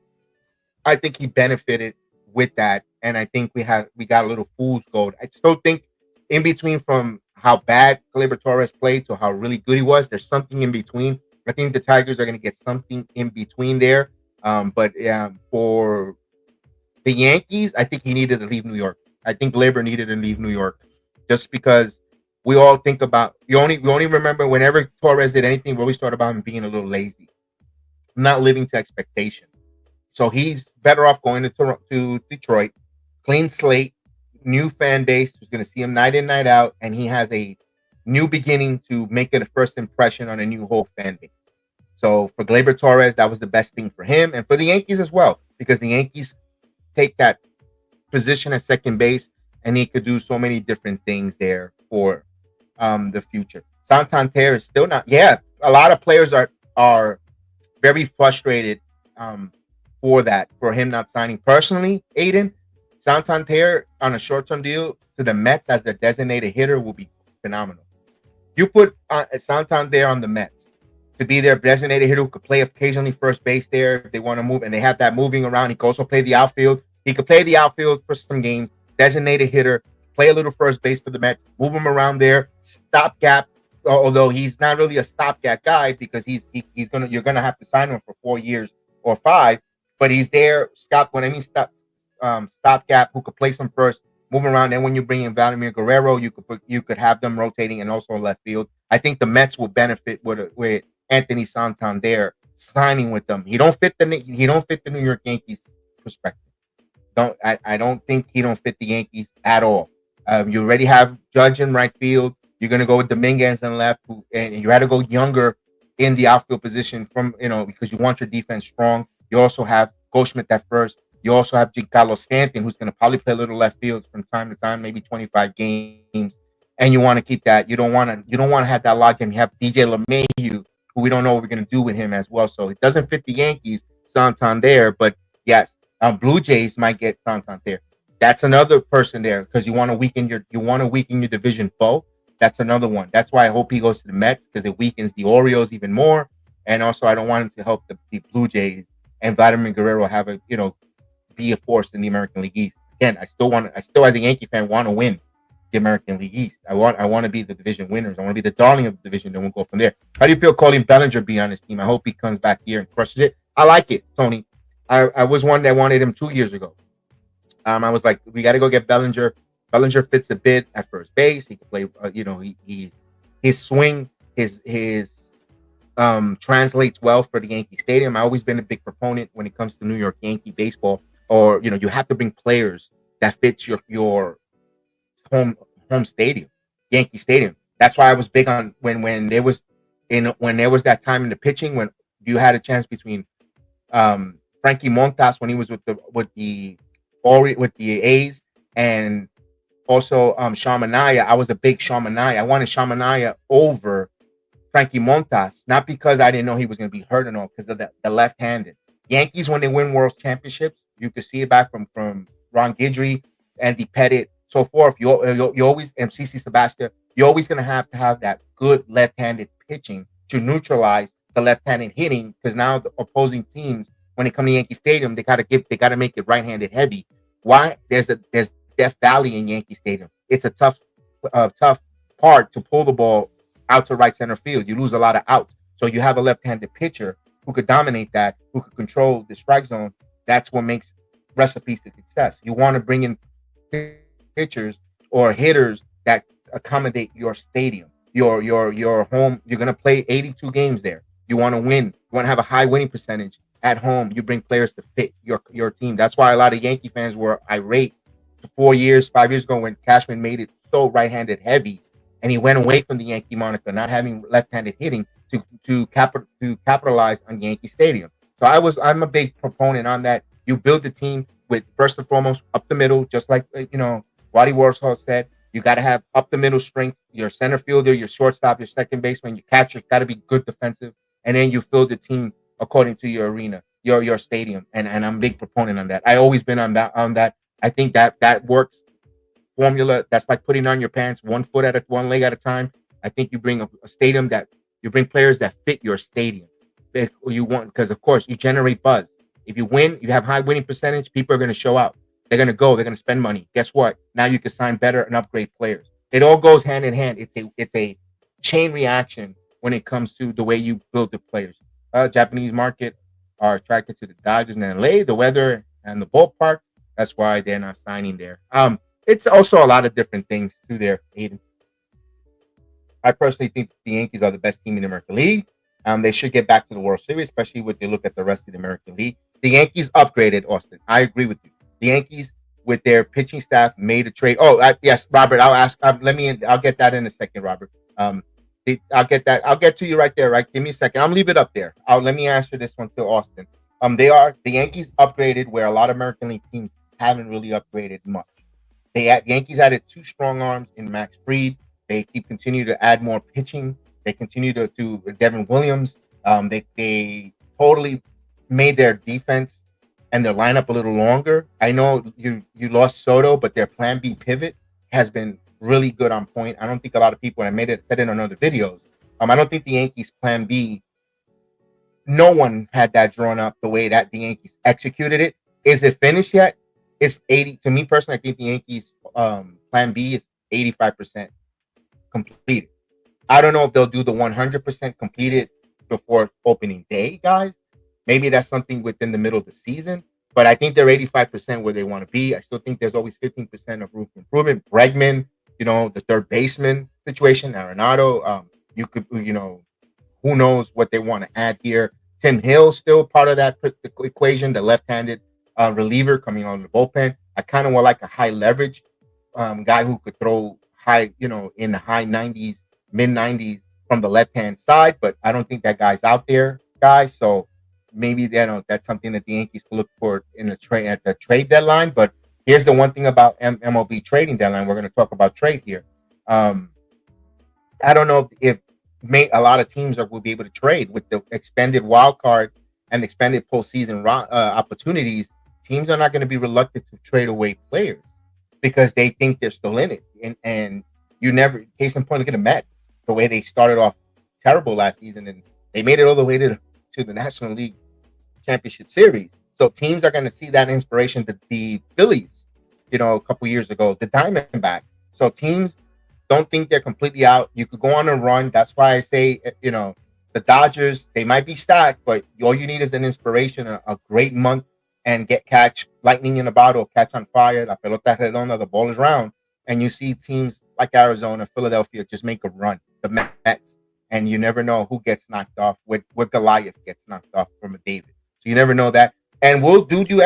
I think he benefited with that, and I think we got a little fool's gold. I still think in between from how bad Gleyber Torres played to how really good he was, there's something in between. I think the Tigers are going to get something in between there. But for the Yankees, I think he needed to leave New York. I think Gleyber needed to leave New York just because we all think about we only remember whenever Torres did anything, we always thought about him being a little lazy, not living to expectation. So he's better off going to Detroit, clean slate, new fan base who's going to see him night in, night out, and he has a new beginning to make it a first impression on a new whole fan base. So for Gleyber Torres, that was the best thing for him and for the Yankees as well, because the Yankees take that position at second base, and he could do so many different things there for the future. Santander is still not. Yeah, a lot of players are very frustrated for him not signing. Personally, Aiden, Santander on a short-term deal to the Mets as their designated hitter will be phenomenal. You put Santander on the Mets to be their designated hitter who could play occasionally first base there if they want to move, and they have that moving around. He could also play the outfield. He could play the outfield for some games. Designated hitter, play a little first base for the Mets, move him around there, stopgap. Although he's not really a stopgap guy because you're gonna have to sign him for 4 years or 5, but he's there. When I mean stopgap, who could play some first, move around. And when you bring in Vladimir Guerrero, you could have them rotating and also left field. I think the Mets will benefit with Anthony Santander signing with them. He don't fit the New York Yankees perspective. I don't think he don't fit the Yankees at all. You already have Judge in right field. You're gonna go with Dominguez in left, and you had to go younger in the outfield position because you want your defense strong. You also have Goldschmidt at first. You also have Giancarlo Stanton, who's going to probably play a little left field from time to time, maybe 25 games. And you want to keep that. You don't want to have that logjam. You have DJ LeMahieu, who we don't know what we're going to do with him as well. So it doesn't fit the Yankees, Santander. But yes, Blue Jays might get Santander. That's another person there because you want to weaken your division foe. That's another one. That's why I hope he goes to the Mets because it weakens the Orioles even more. And also, I don't want him to help the Blue Jays and Vladimir Guerrero have be a force in the American League East. Again, I still as a Yankee fan want to win the American League East. I want to be the division winners. I want to be the darling of the division. Then we'll go from there. How do you feel Colin Bellinger be on his team? I hope he comes back here and crushes it. I like it, Tony. I was one that wanted him 2 years ago. I was like, we got to go get Bellinger. Bellinger fits a bit at first base. He can play. His swing, his translates well for the Yankee Stadium. I've always been a big proponent when it comes to New York Yankee baseball. Or you have to bring players that fits your home stadium, Yankee Stadium. That's why I was big on when there was that time in the pitching when you had a chance between Frankie Montas when he was with the A's and also Sean Manaea. I was a big Sean Manaea. I wanted Sean Manaea over Frankie Montas, not because I didn't know he was going to be hurt and all, because of the left-handed. Yankees, when they win World Championships, you could see it back from Ron Guidry, Andy Pettit, so forth. You always, and CC Sabathia, you're always going to have that good left-handed pitching to neutralize the left-handed hitting, because now the opposing teams, when they come to Yankee Stadium, they got to make it right-handed heavy. Why? There's Death Valley in Yankee Stadium. It's a tough part to pull the ball out to right center field. You lose a lot of outs. So you have a left-handed pitcher who could dominate that, who could control the strike zone. That's what makes recipes to success. You want to bring in pitchers or hitters that accommodate your stadium, your home. You're going to play 82 games there. You want to win. You want to have a high winning percentage at home. You bring players to fit your team. That's why a lot of Yankee fans were irate 5 years ago when Cashman made it so right-handed heavy, and he went away from the Yankee moniker, not having left-handed hitting to capitalize on Yankee Stadium. So I'm a big proponent on that. You build the team with first and foremost up the middle, just like Waddy Warsaw said. You got to have up the middle strength. Your center fielder, your shortstop, your second baseman, your catcher's got to be good defensive, and then you fill the team according to your arena, your stadium. And I'm a big proponent on that. I always been on that. I think that works. Formula that's like putting on your pants one leg at a time. I think you bring a stadium that you bring players that fit your stadium. You want, because of course you generate buzz. If you win, you have high winning percentage, people are going to show out. They're going to spend money. Guess what? Now you can sign better and upgrade players. It all goes hand in hand. It's a chain reaction when it comes to the way you build the players. Japanese market are attracted to the Dodgers and LA, the weather and the ballpark. That's why they're not signing there. It's also a lot of different things too there, Aiden. I personally think the Yankees are the best team in the American League. They should get back to the World Series, especially when you look at the rest of the American League. The Yankees upgraded, Austin. I agree with you. The Yankees, with their pitching staff, made a trade. Yes, Robert. I'll get that in a second, Robert. I'll get that. I'll get to you right there. Right, give me a second. I'll leave it up there. Let me answer this one to Austin. The Yankees upgraded where a lot of American League teams haven't really upgraded much. The Yankees added 2 strong arms in Max Fried. They continue to add more pitching. They continue to do Devin Williams. They totally made their defense and their lineup a little longer. I know you lost Soto, but their plan B pivot has been really good on point. I don't think a lot of people, and I said it on other videos. I don't think the Yankees plan B, no one had that drawn up the way that the Yankees executed it. Is it finished yet? It's 80. To me personally, I think the Yankees Plan B is 85% completed. I don't know if they'll do the 100% completed before opening day, guys. Maybe that's something within the middle of the season. But I think they're 85% where they want to be. I still think there's always 15% of room for improvement. Bregman, the third baseman situation, Arenado. You could, who knows what they want to add here. Tim Hill still part of that equation, the left-handed reliever coming on the bullpen. I kind of want like a high leverage guy who could throw high, in the high 90s, mid 90s from the left-hand side, but I don't think that guy's out there, guys. So maybe that's something that the Yankees could look for in the trade at the trade deadline. But here's the one thing about MLB trading deadline. We're going to talk about trade here. I don't know if a lot of teams will be able to trade with the expanded wild card and expanded postseason opportunities. Teams are not going to be reluctant to trade away players because they think they're still in it. And you never, case in point, look at the Mets, the way they started off terrible last season, and they made it all the way to the National League Championship Series. So teams are going to see that inspiration to the Phillies, a couple years ago, the Diamondbacks. So teams don't think they're completely out. You could go on a run. That's why I say, the Dodgers, they might be stacked, but all you need is an inspiration, a great month, and catch lightning in a bottle, catch on fire, la pelota redonda, the ball is round, and you see teams like Arizona, Philadelphia just make a run, the Mets, and you never know who gets knocked off, what Goliath gets knocked off from a David. So you never know that. And do you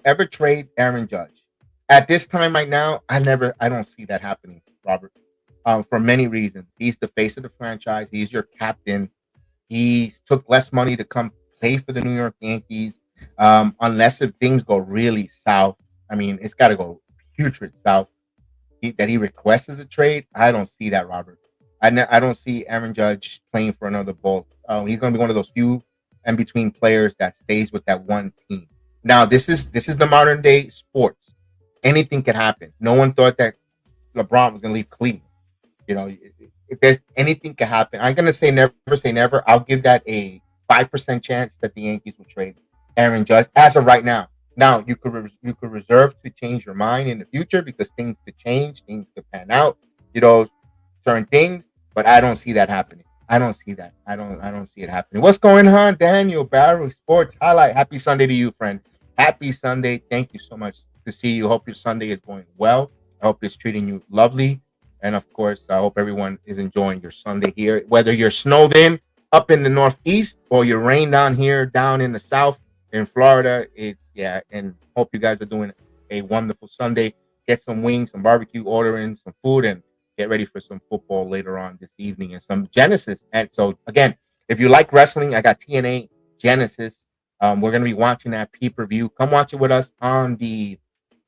ever trade Aaron Judge? At this time right now, I don't see that happening, Robert, for many reasons. He's the face of the franchise. He's your captain. He took less money to come play for the New York Yankees. Unless if things go really south. I mean, it's got to go putrid south. That he requests a trade, I don't see that, Robert. I don't see Aaron Judge playing for another ball. He's going to be one of those few and between players that stays with that one team. Now, this is the modern day sports. Anything can happen. No one thought that LeBron was going to leave Cleveland. If there's anything can happen. I'm going to say never say never. I'll give that a 5% chance that the Yankees will trade Aaron Judge as of right now. Now you could reserve to change your mind in the future because things could change, things could pan out, certain things. But I don't see that happening. I don't see that. I don't see it happening. What's going on, Daniel Barrow Sports Highlight? Happy Sunday to you, friend. Happy Sunday. Thank you so much to see you. Hope your Sunday is going well. I hope it's treating you lovely, and of course, I hope everyone is enjoying your Sunday here. Whether you're snowed in up in the Northeast or you're rained down here down in the South. In Florida, and hope you guys are doing a wonderful Sunday. Get some wings, some barbecue, order in some food, and get ready for some football later on this evening and some Genesis. And so, again, if you like wrestling, I got TNA Genesis. We're going to be watching that pay-per-view. Come watch it with us on the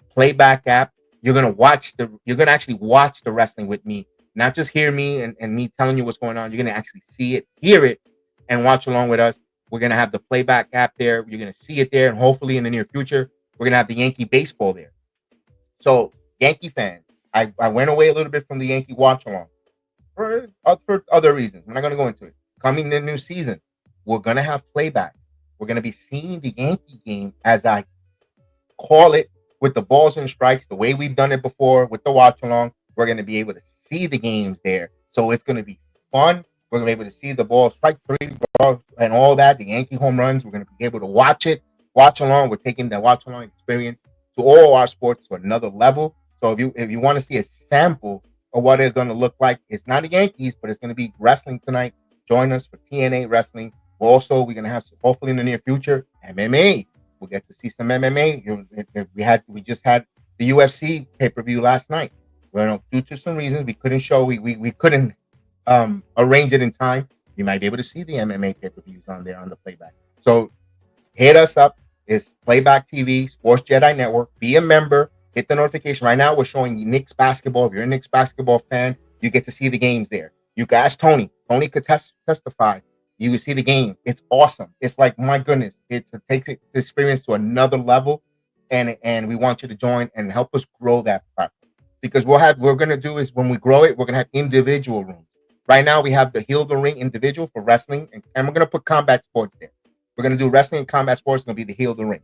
Playback app. You're going to actually watch the wrestling with me, not just hear me and me telling you what's going on. You're going to actually see it, hear it, and watch along with us. We're going to have the Playback app there. You're going to see it there. And hopefully in the near future, we're going to have the Yankee baseball there. So, Yankee fans, I went away a little bit from the Yankee watch along for other reasons. I'm not going to go into it. Coming the new season, we're going to have playback. We're going to be seeing the Yankee game as I call it, with the balls and strikes, the way we've done it before with the watch along. We're going to be able to see the games there. So it's going to be fun. We're going to be able to see the ball strike three and all that, the Yankee home runs. We're going to be able to watch along. We're taking the watch along experience to all our sports to another level. So if you want to see a sample of what it's going to look like, it's not the Yankees, but it's going to be wrestling tonight. Join us for TNA Wrestling. We're going to have, hopefully in the near future, MMA. We'll get to see some MMA. We just had the UFC pay-per-view last night. Well, due to some reasons, we couldn't show. We couldn't arrange it in time. You might be able to see the MMA pay-per-views on there on the Playback. So hit us up. It's Playback TV, Sports Jedi Network. Be a member. Hit the notification. Right now, we're showing you Knicks basketball. If you're a Knicks basketball fan, you get to see the games there. You can ask Tony. Tony could testify. You can see the game. It's awesome. It's like, my goodness, it takes the experience to another level. And we want you to join and help us grow that platform. Because we're going to do is when we grow it, we're going to have individual rooms. Right now, we have the Heal the Ring individual for wrestling, and we're going to put combat sports there. We're going to do wrestling and combat sports. It's going to be the Heal the Ring.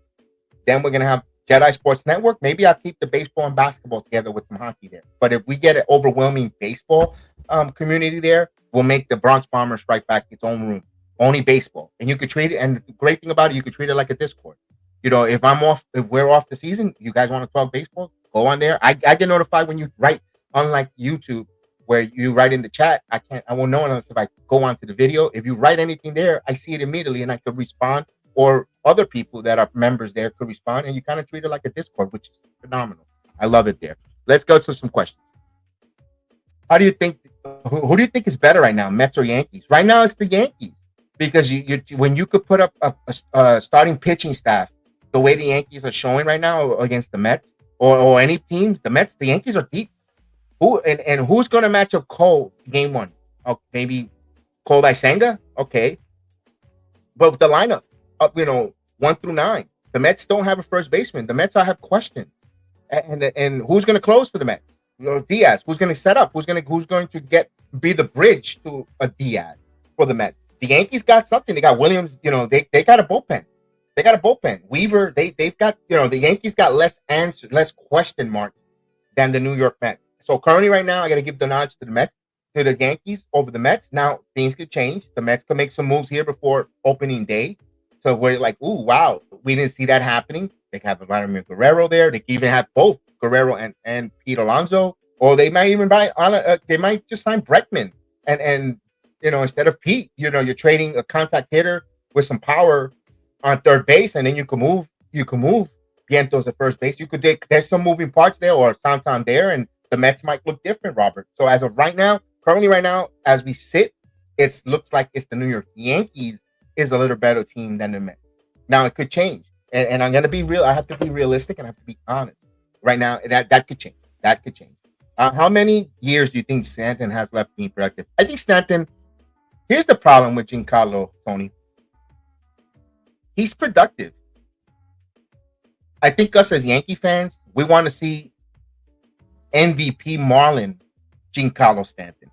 Then we're going to have Jedi Sports Network, maybe I'll keep the baseball and basketball together with some hockey there. But if we get an overwhelming baseball community there, we'll make the Bronx Bombers Strike Back its own room, only baseball. And you could treat it. And the great thing about it, you could treat it like a Discord. If we're off the season, you guys want to talk baseball, go on there. I get notified when you write, unlike YouTube, where you write in the chat. I won't know unless if I go onto the video. If you write anything there, I see it immediately and I could respond, or other people that are members there could respond, and you kind of treat it like a Discord, which is phenomenal. I love it there. Let's go to some questions. How do you think? Who do you think is better right now, Mets or Yankees? Right now, it's the Yankees, because when you could put up a starting pitching staff the way the Yankees are showing right now against the Mets or any teams, the Yankees are deep. Who's going to match up Cole game one? Oh, maybe Cole Isenga? Okay. But with the lineup, 1 through 9, the Mets don't have a first baseman. The Mets, I have questions. And who's going to close for the Mets? Diaz. Who's going to set up? Who's going to be the bridge to a Diaz for the Mets? The Yankees got something. They got Williams. They got a bullpen. They got a bullpen. Weaver. They've got. The Yankees got less question marks than the New York Mets. So currently, right now, I got to give the nod to the Yankees over the Mets. Now things could change. The Mets could make some moves here before opening day. So we're like, ooh, wow, we didn't see that happening. They have Vlad Guerrero there. They can even have both Guerrero and Pete Alonso, or they might even they might just sign Breckman and instead of Pete, you're trading a contact hitter with some power on third base, and then you can move Vientos at first base. There's some moving parts there, or Santander, and the Mets might look different, Robert. So as of currently right now, as we sit, it looks like it's the New York Yankees is a little better team than the Mets. Now it could change, and I'm gonna be real. I have to be realistic and I have to be honest. Right now, that could change. That could change. How many years do you think Stanton has left being productive? I think Stanton. Here's the problem with Giancarlo, Tony. He's productive. I think us as Yankee fans, we want to see MVP Marlin Giancarlo Stanton.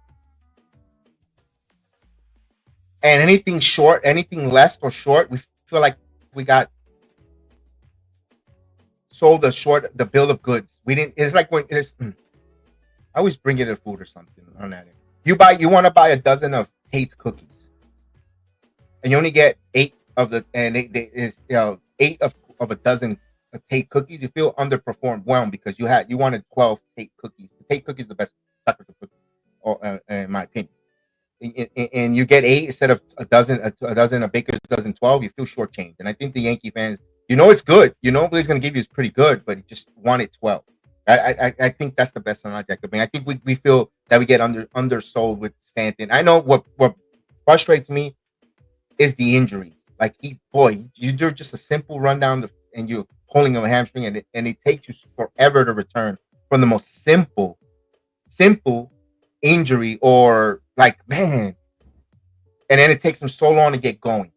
And anything less or short, we feel like we got sold the bill of goods. We didn't. It's like when it's. I always bring it to food or something on that. You want to buy a dozen of Tate's cookies, and you only get 8 of the, and it's 8 of a dozen of Tate cookies. You feel underperformed because you wanted 12 Tate cookies. The Tate cookies is the best chocolate cookie, in my opinion. And you get 8 instead of a dozen of Baker's dozen 12, you feel shortchanged. And I think the Yankee fans, it's good. What he's going to give you is pretty good, but he just wanted 12. I think that's the best analogy I could bring. I think we feel that we get undersold with Stanton. I know what frustrates me is the injury. Like you do just a simple rundown and you're pulling a hamstring, and it takes you forever to return from the most simple injury, or like, man, and then it takes him so long to get going.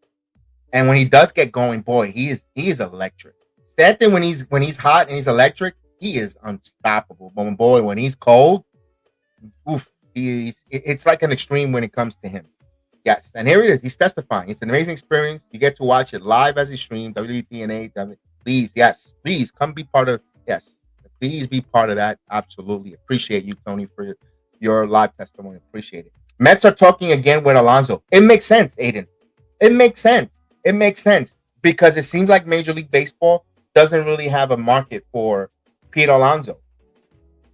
And when he does get going, boy, he is electric. Stanton, when he's hot and he's electric, he is unstoppable. But when he's cold, oof, it's like an extreme when it comes to him. Yes, and here he is. He's testifying. It's an amazing experience. You get to watch it live as he streams. WTNA. Please come be part of. Yes, please be part of that. Absolutely appreciate you, Tony, for your live testimony. Appreciate it. Mets are talking again with Alonso. It makes sense, Aiden. It makes sense because it seems like Major League Baseball doesn't really have a market for Pete Alonso.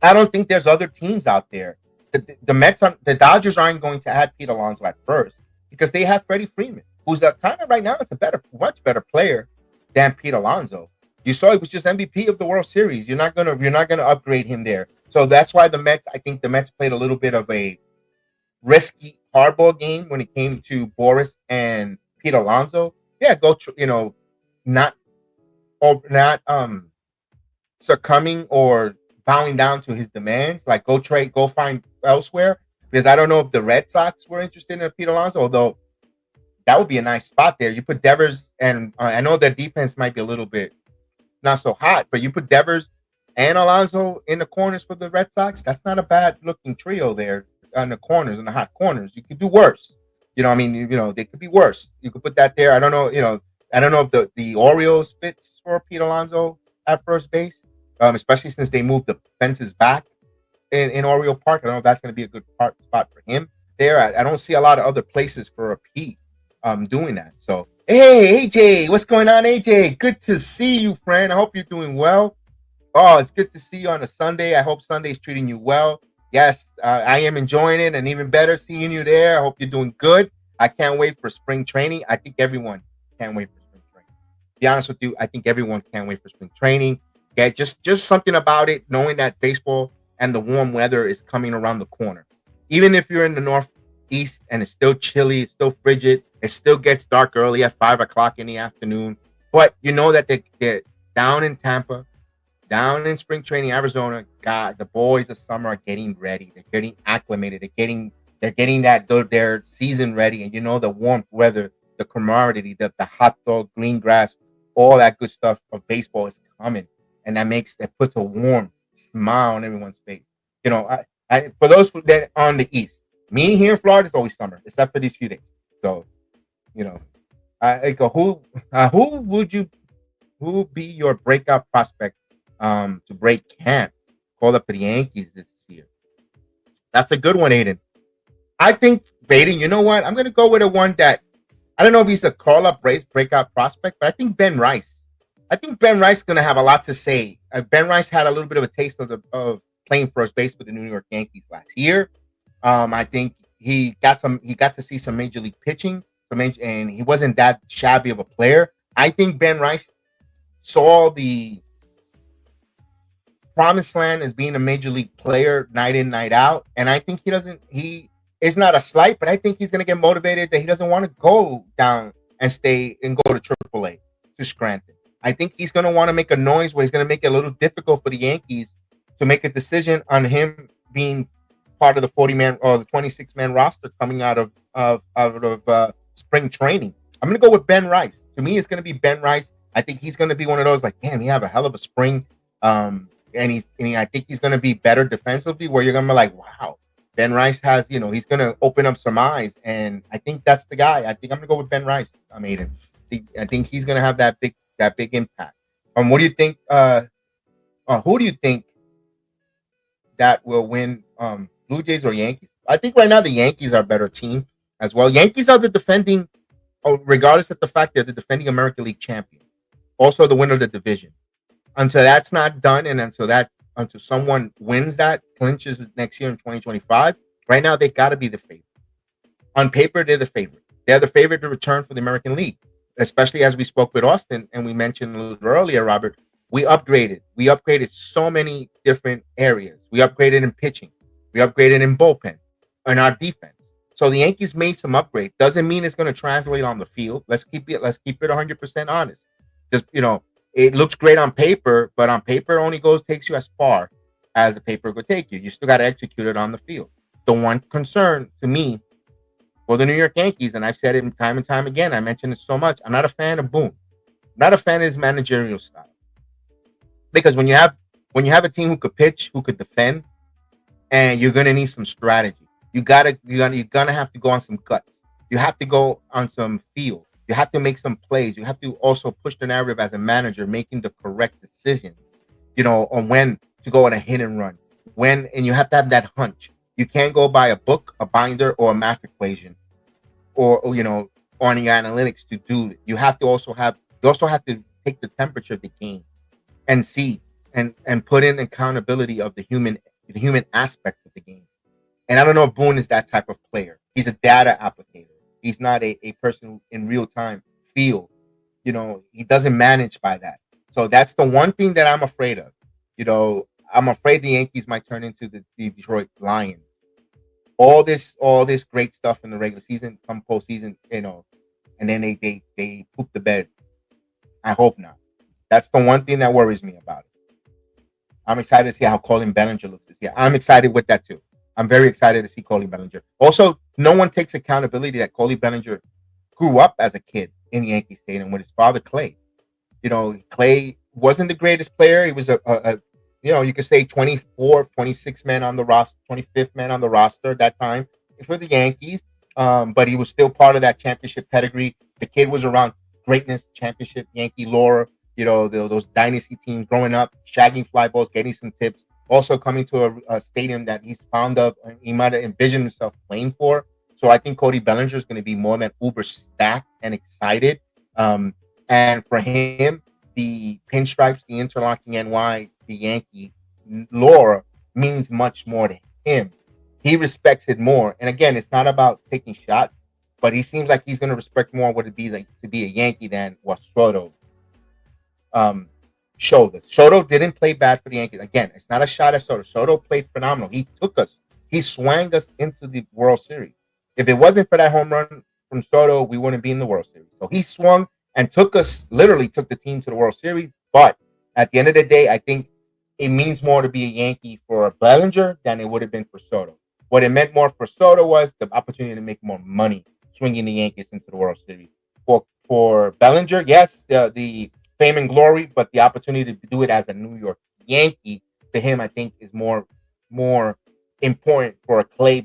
I don't think there's other teams out there. The Dodgers aren't going to add Pete Alonso at first because they have Freddie Freeman, who's right now it's a much better player than Pete Alonso. You saw he was just MVP of the World Series. You're not gonna upgrade him there. So that's why I think the Mets played a little bit of a risky hardball game when it came to Boris and Pete Alonso. Yeah, not succumbing or bowing down to his demands. Like go find elsewhere, because I don't know if the Red Sox were interested in Pete Alonso, although that would be a nice spot there. You put Devers, and I know their defense might be a little bit not so hot, but you put Devers and Alonso in the corners for the Red Sox. That's not a bad looking trio there on the corners, in the hot corners. You could do worse. They could be worse. You could put that there. I don't know. I don't know if the Orioles fits for Pete Alonso. at first base, especially since they moved the fences back in Oriole Park. I don't know if that's going to be a good spot for him there. I don't see a lot of other places for a Pete doing that. So, hey, AJ, what's going on, AJ? Good to see you, friend. I hope you're doing well. Oh, it's good to see you on a Sunday. I hope Sunday's treating you well. Yes, I am enjoying it, and even better seeing you there. I hope you're doing good. I can't wait for spring training. I think everyone can't wait for spring training. To be honest with you, I think everyone can't wait for spring training. Yeah, just something about it, knowing that baseball and the warm weather is coming around the corner. Even if you're in the northeast and it's still chilly, it's still frigid, it still gets dark early at 5 o'clock in the afternoon. But you know that they're down in Tampa, down in spring training, Arizona. God, the boys of summer are getting ready. They're getting acclimated. They're getting their season ready. And you know the warmth weather, the camaraderie, the hot dog, green grass, all that good stuff of baseball is coming, and that puts a warm smile on everyone's face. You know, for those that are on the east, me here in Florida, it's always summer, except for these few days. So, you know, I go, who would be your breakout prospect to break camp, call up for the Yankees this year? That's a good one, Aiden. I think, Baden, you know what? I'm going to go with a one that I don't know if he's a call-up breakout prospect, but I think Ben Rice. I think Ben Rice is going to have a lot to say. Ben Rice had a little bit of a taste of playing first base with the New York Yankees last year. I think he got to see some major league pitching, and he wasn't that shabby of a player. I think Ben Rice saw the promised land as being a major league player night in, night out. And I think he is not a slight, but I think he's going to get motivated that he doesn't want to go down and stay and go to AAA to Scranton. I think he's going to want to make a noise where he's going to make it a little difficult for the Yankees to make a decision on him being part of the 40-man or the 26-man roster coming out of spring training. I'm going to go with Ben Rice. To me, it's going to be Ben Rice. I think he's going to be one of those like, damn, he have a hell of a spring. And I think he's going to be better defensively, where you're going to be like, wow, Ben Rice has, he's going to open up some eyes. And I think that's the guy. I think I'm going to go with Ben Rice. I think he's going to have that big impact. What do you think? Who do you think that will win, Blue Jays or Yankees? I think right now the Yankees are a better team as well. Yankees are the defending, regardless of the fact they're the defending American League champion, also the winner of the division. Until that's not done, and until someone wins that, clinches next year in 2025, right now they got to be the favorite. On paper, they're the favorite. They're the favorite to return for the American League, especially as we spoke with Austin and we mentioned a little earlier, Robert. We upgraded so many different areas. We upgraded in pitching. We upgraded in bullpen and our defense. So the Yankees made some upgrade. Doesn't mean it's going to translate on the field. Let's keep it 100% honest. Just, it looks great on paper, but on paper only takes you as far as the paper could take you. You still got to execute it on the field. The one concern to me for the New York Yankees, and I've said it time and time again, I mentioned it so much, I'm not a fan of Boone. I'm not a fan of his managerial style. Because when you have a team who could pitch, who could defend, and you're gonna need some strategy. You're gonna have to go on some guts. You have to go on some feel. You have to make some plays. You have to also push the narrative as a manager, making the correct decisions, on when to go on a hit and run. And you have to have that hunch. You can't go by a book, a binder, or a math equation, or on your analytics to do it. You also have to take the temperature of the game and see and put in accountability of the human aspect of the game. And I don't know if Boone is that type of player. He's a data applicator. He's not a person who in real time feel, he doesn't manage by that. So that's the one thing that I'm afraid of. I'm afraid the Yankees might turn into the Detroit Lions. All this great stuff in the regular season, come postseason, and then they poop the bed. I hope not. That's the one thing that worries me about it. I'm excited to see how Colin Bellinger looks this year. I'm excited with that too. I'm very excited to see Colin Bellinger. Also, no one takes accountability that Colin Bellinger grew up as a kid in Yankee Stadium with his father, Clay. Clay wasn't the greatest player. He was you could say 24th, 26th man on the roster, 25th man on the roster at that time for the Yankees. But he was still part of that championship pedigree. The kid was around greatness, championship, Yankee lore. those dynasty teams growing up, shagging fly balls, getting some tips. Also coming to a stadium that he's fond of, and he might have envisioned himself playing for. So I think Cody Bellinger is going to be more than uber stacked and excited. And for him, the pinstripes, the interlocking NY, the Yankee lore means much more to him. He respects it more. And again, it's not about taking shots, but he seems like he's going to respect more what it be like to be a Yankee than what Soto showed us. Soto didn't play bad for the Yankees. Again, it's not a shot at Soto. Soto played phenomenal. He swung us into the World Series. If it wasn't for that home run from Soto, we wouldn't be in the World Series. So he swung and literally took the team to the World Series. But at the end of the day, I think it means more to be a Yankee for Bellinger than it would have been for Soto. What it meant more for Soto was the opportunity to make more money swinging the Yankees into the World Series. For Bellinger, yes, the fame and glory, but the opportunity to do it as a New York Yankee to him, I think, is more important for a Cody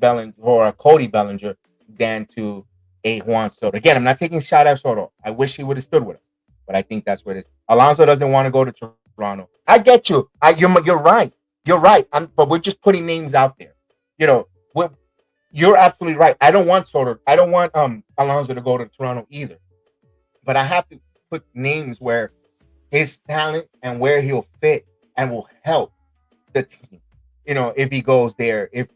Bellinger than to a Juan Soto. Again, I'm not taking a shot at Soto. I wish he would have stood with us, but I think that's what it is. Alonso doesn't want to go to Toronto. I get you. You're right. You're right. But we're just putting names out there. You're absolutely right. I don't want Soto. I don't want Alonso to go to Toronto either. But I have to put names where his talent and where he'll fit and will help the team. If he goes there, if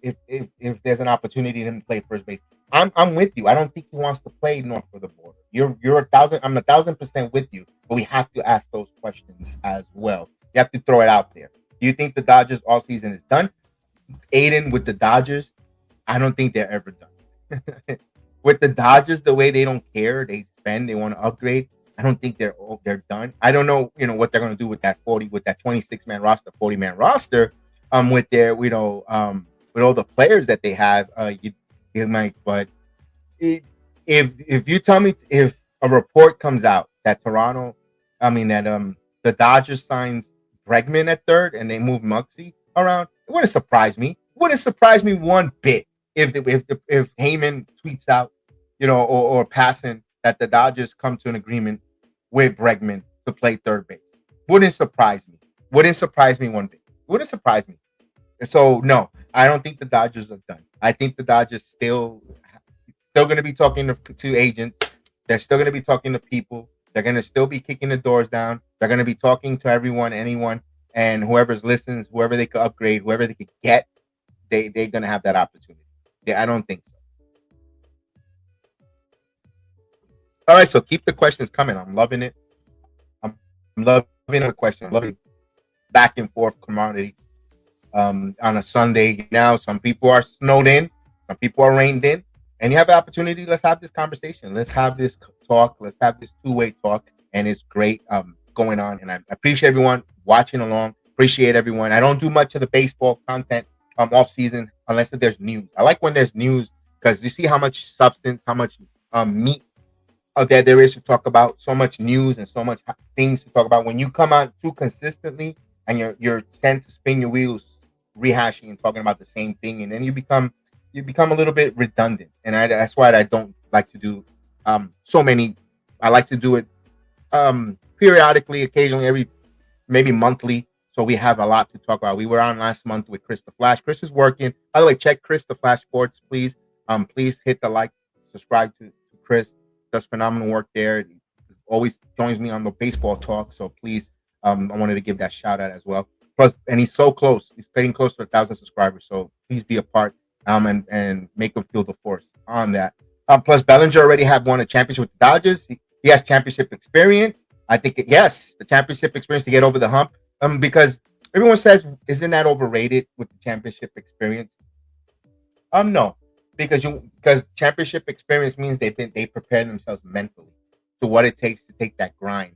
there's an opportunity to play first base. I'm with you. I don't think he wants to play north of the border. I'm 1,000% with you, but we have to ask those questions as well. You have to throw it out there. Do you think the Dodgers all season is done? Aiden, with the Dodgers, I don't think they're ever done. With the Dodgers, the way they don't care, they spend, they want to upgrade. I don't think they're done. I don't know, what they're going to do with that 26-man roster, 40-man roster, with their, with all the players that they have. You might, but if you tell me if a report comes out that the Dodgers signs Bregman at third and they move Muxie around, it wouldn't surprise me. It wouldn't surprise me one bit if Heyman tweets out, or passing that the Dodgers come to an agreement with Bregman to play third base. Wouldn't surprise me. Wouldn't surprise me one bit. Wouldn't surprise me. So no, I don't think the Dodgers are done. I think the Dodgers still going to be talking to agents. They're still going to be talking to people. They're going to still be kicking the doors down. They're going to be talking to everyone, anyone, and whoever's listens, whoever they could upgrade, whoever they could get, they're going to have that opportunity. Yeah, I don't think so. All right, so keep the questions coming. I'm loving it. I'm loving the question. I'm loving back and forth commodity. On a Sunday now, some people are snowed in, some people are rained in, and you have the opportunity. Let's have this conversation. Let's have this talk. Let's have this two-way talk, and it's great going on. And I appreciate everyone watching along. Appreciate everyone. I don't do much of the baseball content off season unless there's news. I like when there's news because you see how much substance, how much meat there is to talk about. So much news and so much things to talk about. When you come out too consistently and you're sent to spin your wheels, rehashing and talking about the same thing, and then you become a little bit redundant, and that's why I don't like to do so many. I like to do it periodically, occasionally, maybe monthly, so we have a lot to talk about. We were on last month with Chris the Flash. Chris is working. By the way, check Chris the Flash Sports, please. Please hit the like, subscribe to Chris. Does phenomenal work there. He always joins me on the baseball talk, so please, I wanted to give that shout out as well. Plus, and he's so close. He's getting close to 1,000 subscribers. So please be a part and make him feel the force on that. Plus, Bellinger already had won a championship with the Dodgers. He has championship experience. I think, the championship experience to get over the hump. Because everyone says, isn't that overrated with the championship experience? No, because championship experience means they prepare themselves mentally to what it takes to take that grind,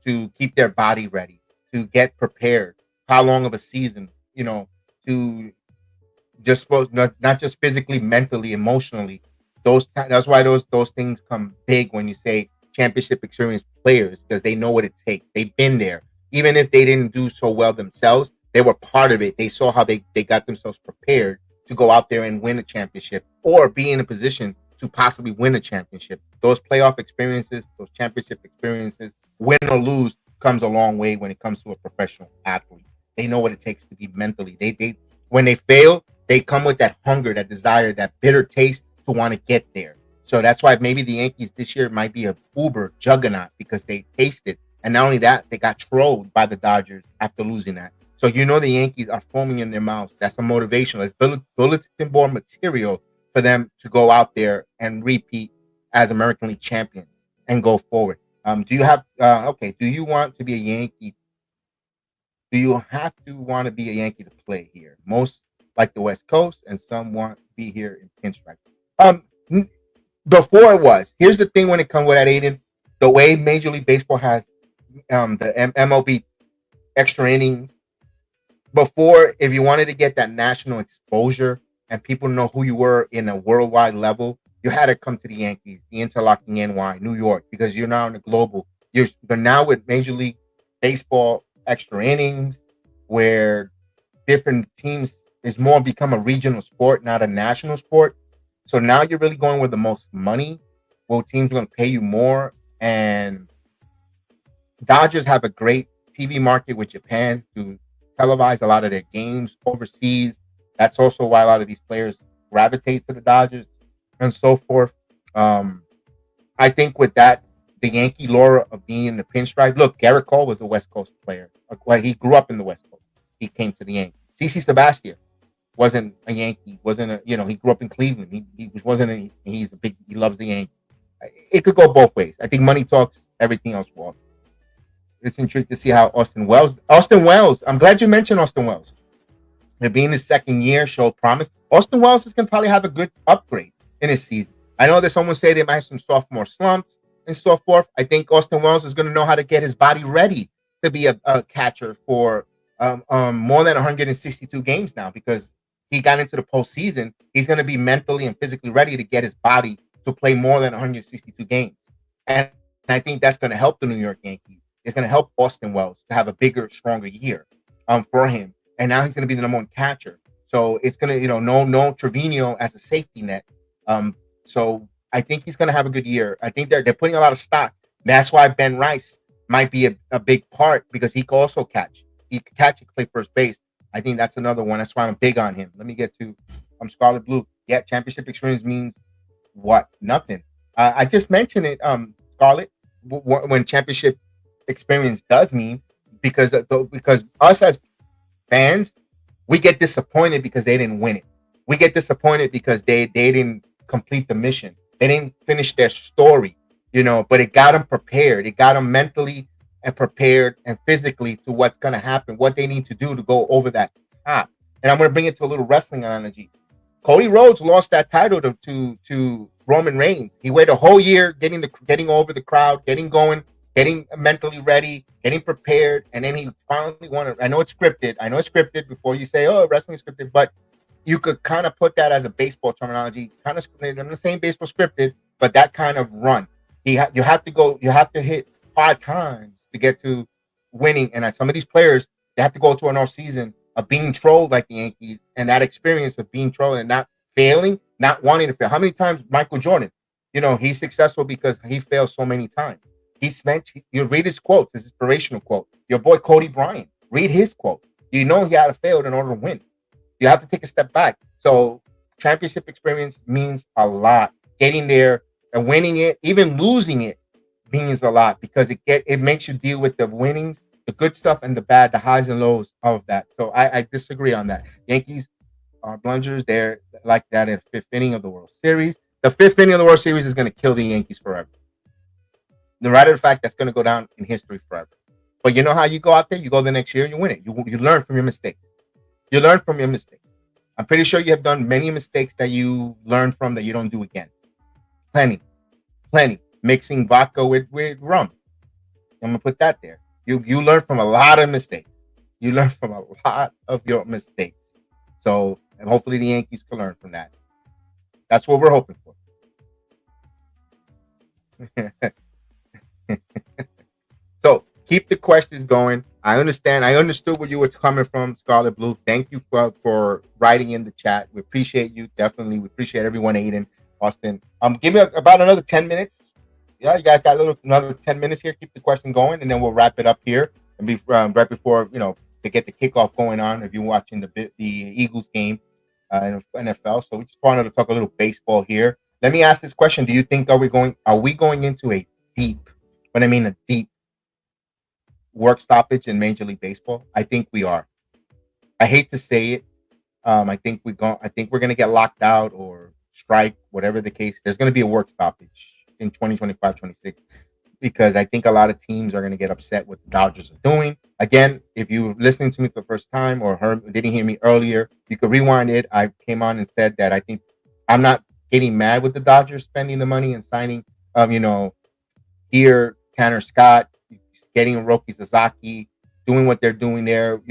to keep their body ready, to get prepared. How long of a season, to just not just physically, mentally, emotionally. That's why those things come big when you say championship experience players, because they know what it takes. They've been there. Even if they didn't do so well themselves, they were part of it. They saw how they got themselves prepared to go out there and win a championship or be in a position to possibly win a championship. Those playoff experiences, those championship experiences, win or lose, comes a long way when it comes to a professional athlete. They know what it takes to be mentally. They when they fail, they come with that hunger, that desire, that bitter taste to want to get there. So that's why maybe the Yankees this year might be a uber juggernaut because they tasted. And not only that, they got trolled by the Dodgers after losing that. So the Yankees are foaming in their mouths. That's a motivation. It's bulletin board material for them to go out there and repeat as American League champions and go forward. Do you have do you want to be a Yankee? Do you have to want to be a Yankee to play here? Most like the West Coast, and some want to be here in pinstripe. Before it was. Here's the thing when it comes with that, Aiden. The way Major League Baseball has the MLB extra innings. Before, if you wanted to get that national exposure and people know who you were in a worldwide level, you had to come to the Yankees, the interlocking NY, New York, because you're now in the global. But now with Major League Baseball extra innings, where different teams is more become a regional sport, not a national sport. So now you're really going with the most money. Well, teams are going to pay you more, and Dodgers have a great TV market with Japan to televise a lot of their games overseas. That's also why a lot of these players gravitate to the Dodgers and so forth. I think with that, the Yankee lore of being in the pinstripe. Look, Garrett Cole was a West Coast player. Well, he grew up in the West Coast. He came to the Yankees. CC Sabathia wasn't a Yankee. Wasn't a he grew up in Cleveland. He wasn't a. He loves the Yankees. It could go both ways. I think money talks. Everything else walks. It's intriguing to see how Austin Wells. I'm glad you mentioned Austin Wells. It being his second year showed promise. Austin Wells is going to probably have a good upgrade in his season. I know that someone say they might have some sophomore slumps and so forth. I think Austin Wells is going to know how to get his body ready to be a catcher for more than 162 games now, because he got into the postseason. He's going to be mentally and physically ready to get his body to play more than 162 games. And I think that's going to help the New York Yankees. It's going to help Austin Wells to have a bigger, stronger year for him. And now he's going to be the number one catcher. So it's going to, no Trevino as a safety net. So I think he's going to have a good year. I think they're putting a lot of stock. That's why Ben Rice might be a big part, because he can also catch. He can catch, he can play first base. I think that's another one. That's why I'm big on him. Let me get to Scarlet Blue. Yeah, championship experience means what? Nothing. I just mentioned it, Scarlet, when championship experience does mean, because us as fans, we get disappointed because they didn't win it. We get disappointed because they didn't complete the mission. They didn't finish their story, but it got them prepared. It got them mentally and prepared and physically to what's going to happen, what they need to do to go over that top. And I'm going to bring it to a little wrestling analogy. Cody Rhodes lost that title to Roman Reigns. He waited a whole year getting over the crowd, getting going, getting mentally ready, getting prepared, and then he finally won it. I know it's scripted before you say, oh, wrestling is scripted, but you could kind of put that as a baseball terminology, kind of. I'm not saying baseball scripted, but that kind of run. You have to hit 5 times to get to winning. And some of these players, they have to go to an off season of being trolled like the Yankees, and that experience of being trolled and not failing, not wanting to fail. How many times Michael Jordan, he's successful because he failed so many times. You read his quotes, his inspirational quote. Your boy Cody Bryant, read his quote. He had to fail in order to win. You have to take a step back. So championship experience means a lot. Getting there and winning it, even losing it, means a lot, because it makes you deal with the winnings, the good stuff and the bad, the highs and lows of that. So I disagree on that. Yankees are blungers. They're like that in the 5th inning of the World Series. The 5th inning of the World Series is going to kill the Yankees forever. The matter of fact, that's going to go down in history forever. But you know how you go out there? You go the next year and you win it. You learn from your mistakes. I'm pretty sure you have done many mistakes that you learn from that you don't do again. Plenty. Mixing vodka with rum. I'm going to put that there. You learn from a lot of mistakes. You learn from a lot of your mistakes. So, and hopefully the Yankees can learn from that. That's what we're hoping for. So keep the questions going. I understood where you were coming from, Scarlet Blue. Thank you for writing in the chat. We appreciate you. Definitely. We appreciate everyone, Aiden, Austin. Give me about another 10 minutes. Yeah, you guys got another 10 minutes here. Keep the question going, and then we'll wrap it up here and be right before to get the kickoff going on. If you're watching the Eagles game in NFL, so we just wanted to talk a little baseball here. Let me ask this question: do you think are we going into a deep, what I mean a deep work stoppage in Major League Baseball? I think we are. I hate to say it. I think we're gonna get locked out or strike, whatever the case. There's gonna be a work stoppage in 2025, 26 because I think a lot of teams are gonna get upset what the Dodgers are doing. Again, if you're listening to me for the first time or didn't hear me earlier, you could rewind it. I came on and said that I think I'm not getting mad with the Dodgers spending the money and signing, here Tanner Scott, getting Roki Sasaki, doing what they're doing there.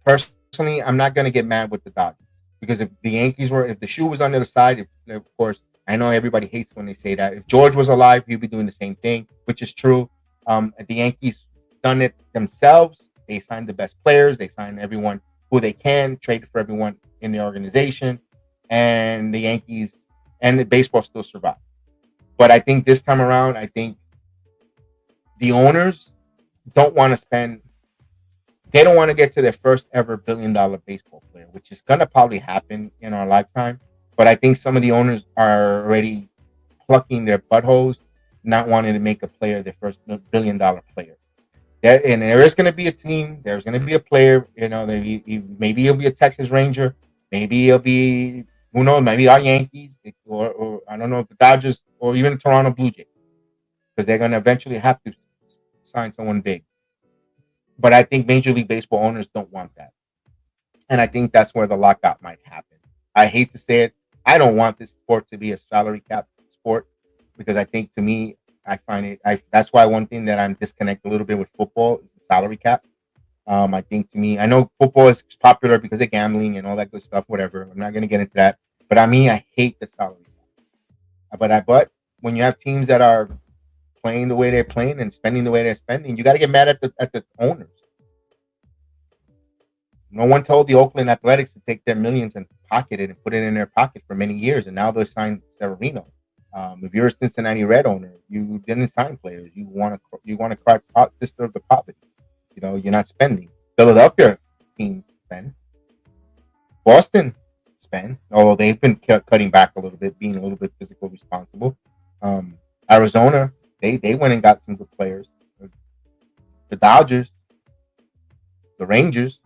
Personally, I'm not going to get mad with the Dodgers because if the shoe was on the other side, of course, I know everybody hates when they say that. If George was alive, he'd be doing the same thing, which is true. The Yankees done it themselves. They signed the best players. They signed everyone who they can, traded for everyone in the organization, and the Yankees and the baseball still survive. But I think this time around, I think the owners don't want to spend. They don't want to get to their first ever $1 billion baseball player, which is going to probably happen in our lifetime. But I think some of the owners are already plucking their buttholes, not wanting to make a player their first $1 billion player. And there is going to be a team. There's going to be a player. Maybe he'll be a Texas Ranger. Maybe he'll be, who knows, maybe our Yankees or I don't know, the Dodgers or even the Toronto Blue Jays, because they're going to eventually have to sign someone big. But I think Major League Baseball owners don't want that. And I think that's where the lockout might happen. I hate to say it. I don't want this sport to be a salary cap sport because I think, to me, I find it. That's why one thing that I'm disconnected a little bit with football is the salary cap. I think, to me, I know football is popular because of gambling and all that good stuff. Whatever. I'm not going to get into that. But I hate the salary cap. But when you have teams that are playing the way they're playing and spending the way they're spending, you got to get mad at the owners. No one told the Oakland Athletics to take their millions and pocket it and put it in their pocket for many years, and now they're signed Severino. If you're a Cincinnati Red owner, you didn't sign players. You want to cry sister of the poverty. You're not spending. Philadelphia teams spend. Boston spend, although they've been cutting back a little bit, being a little bit physical responsible. Arizona, they went and got some good players. The Dodgers, the Rangers.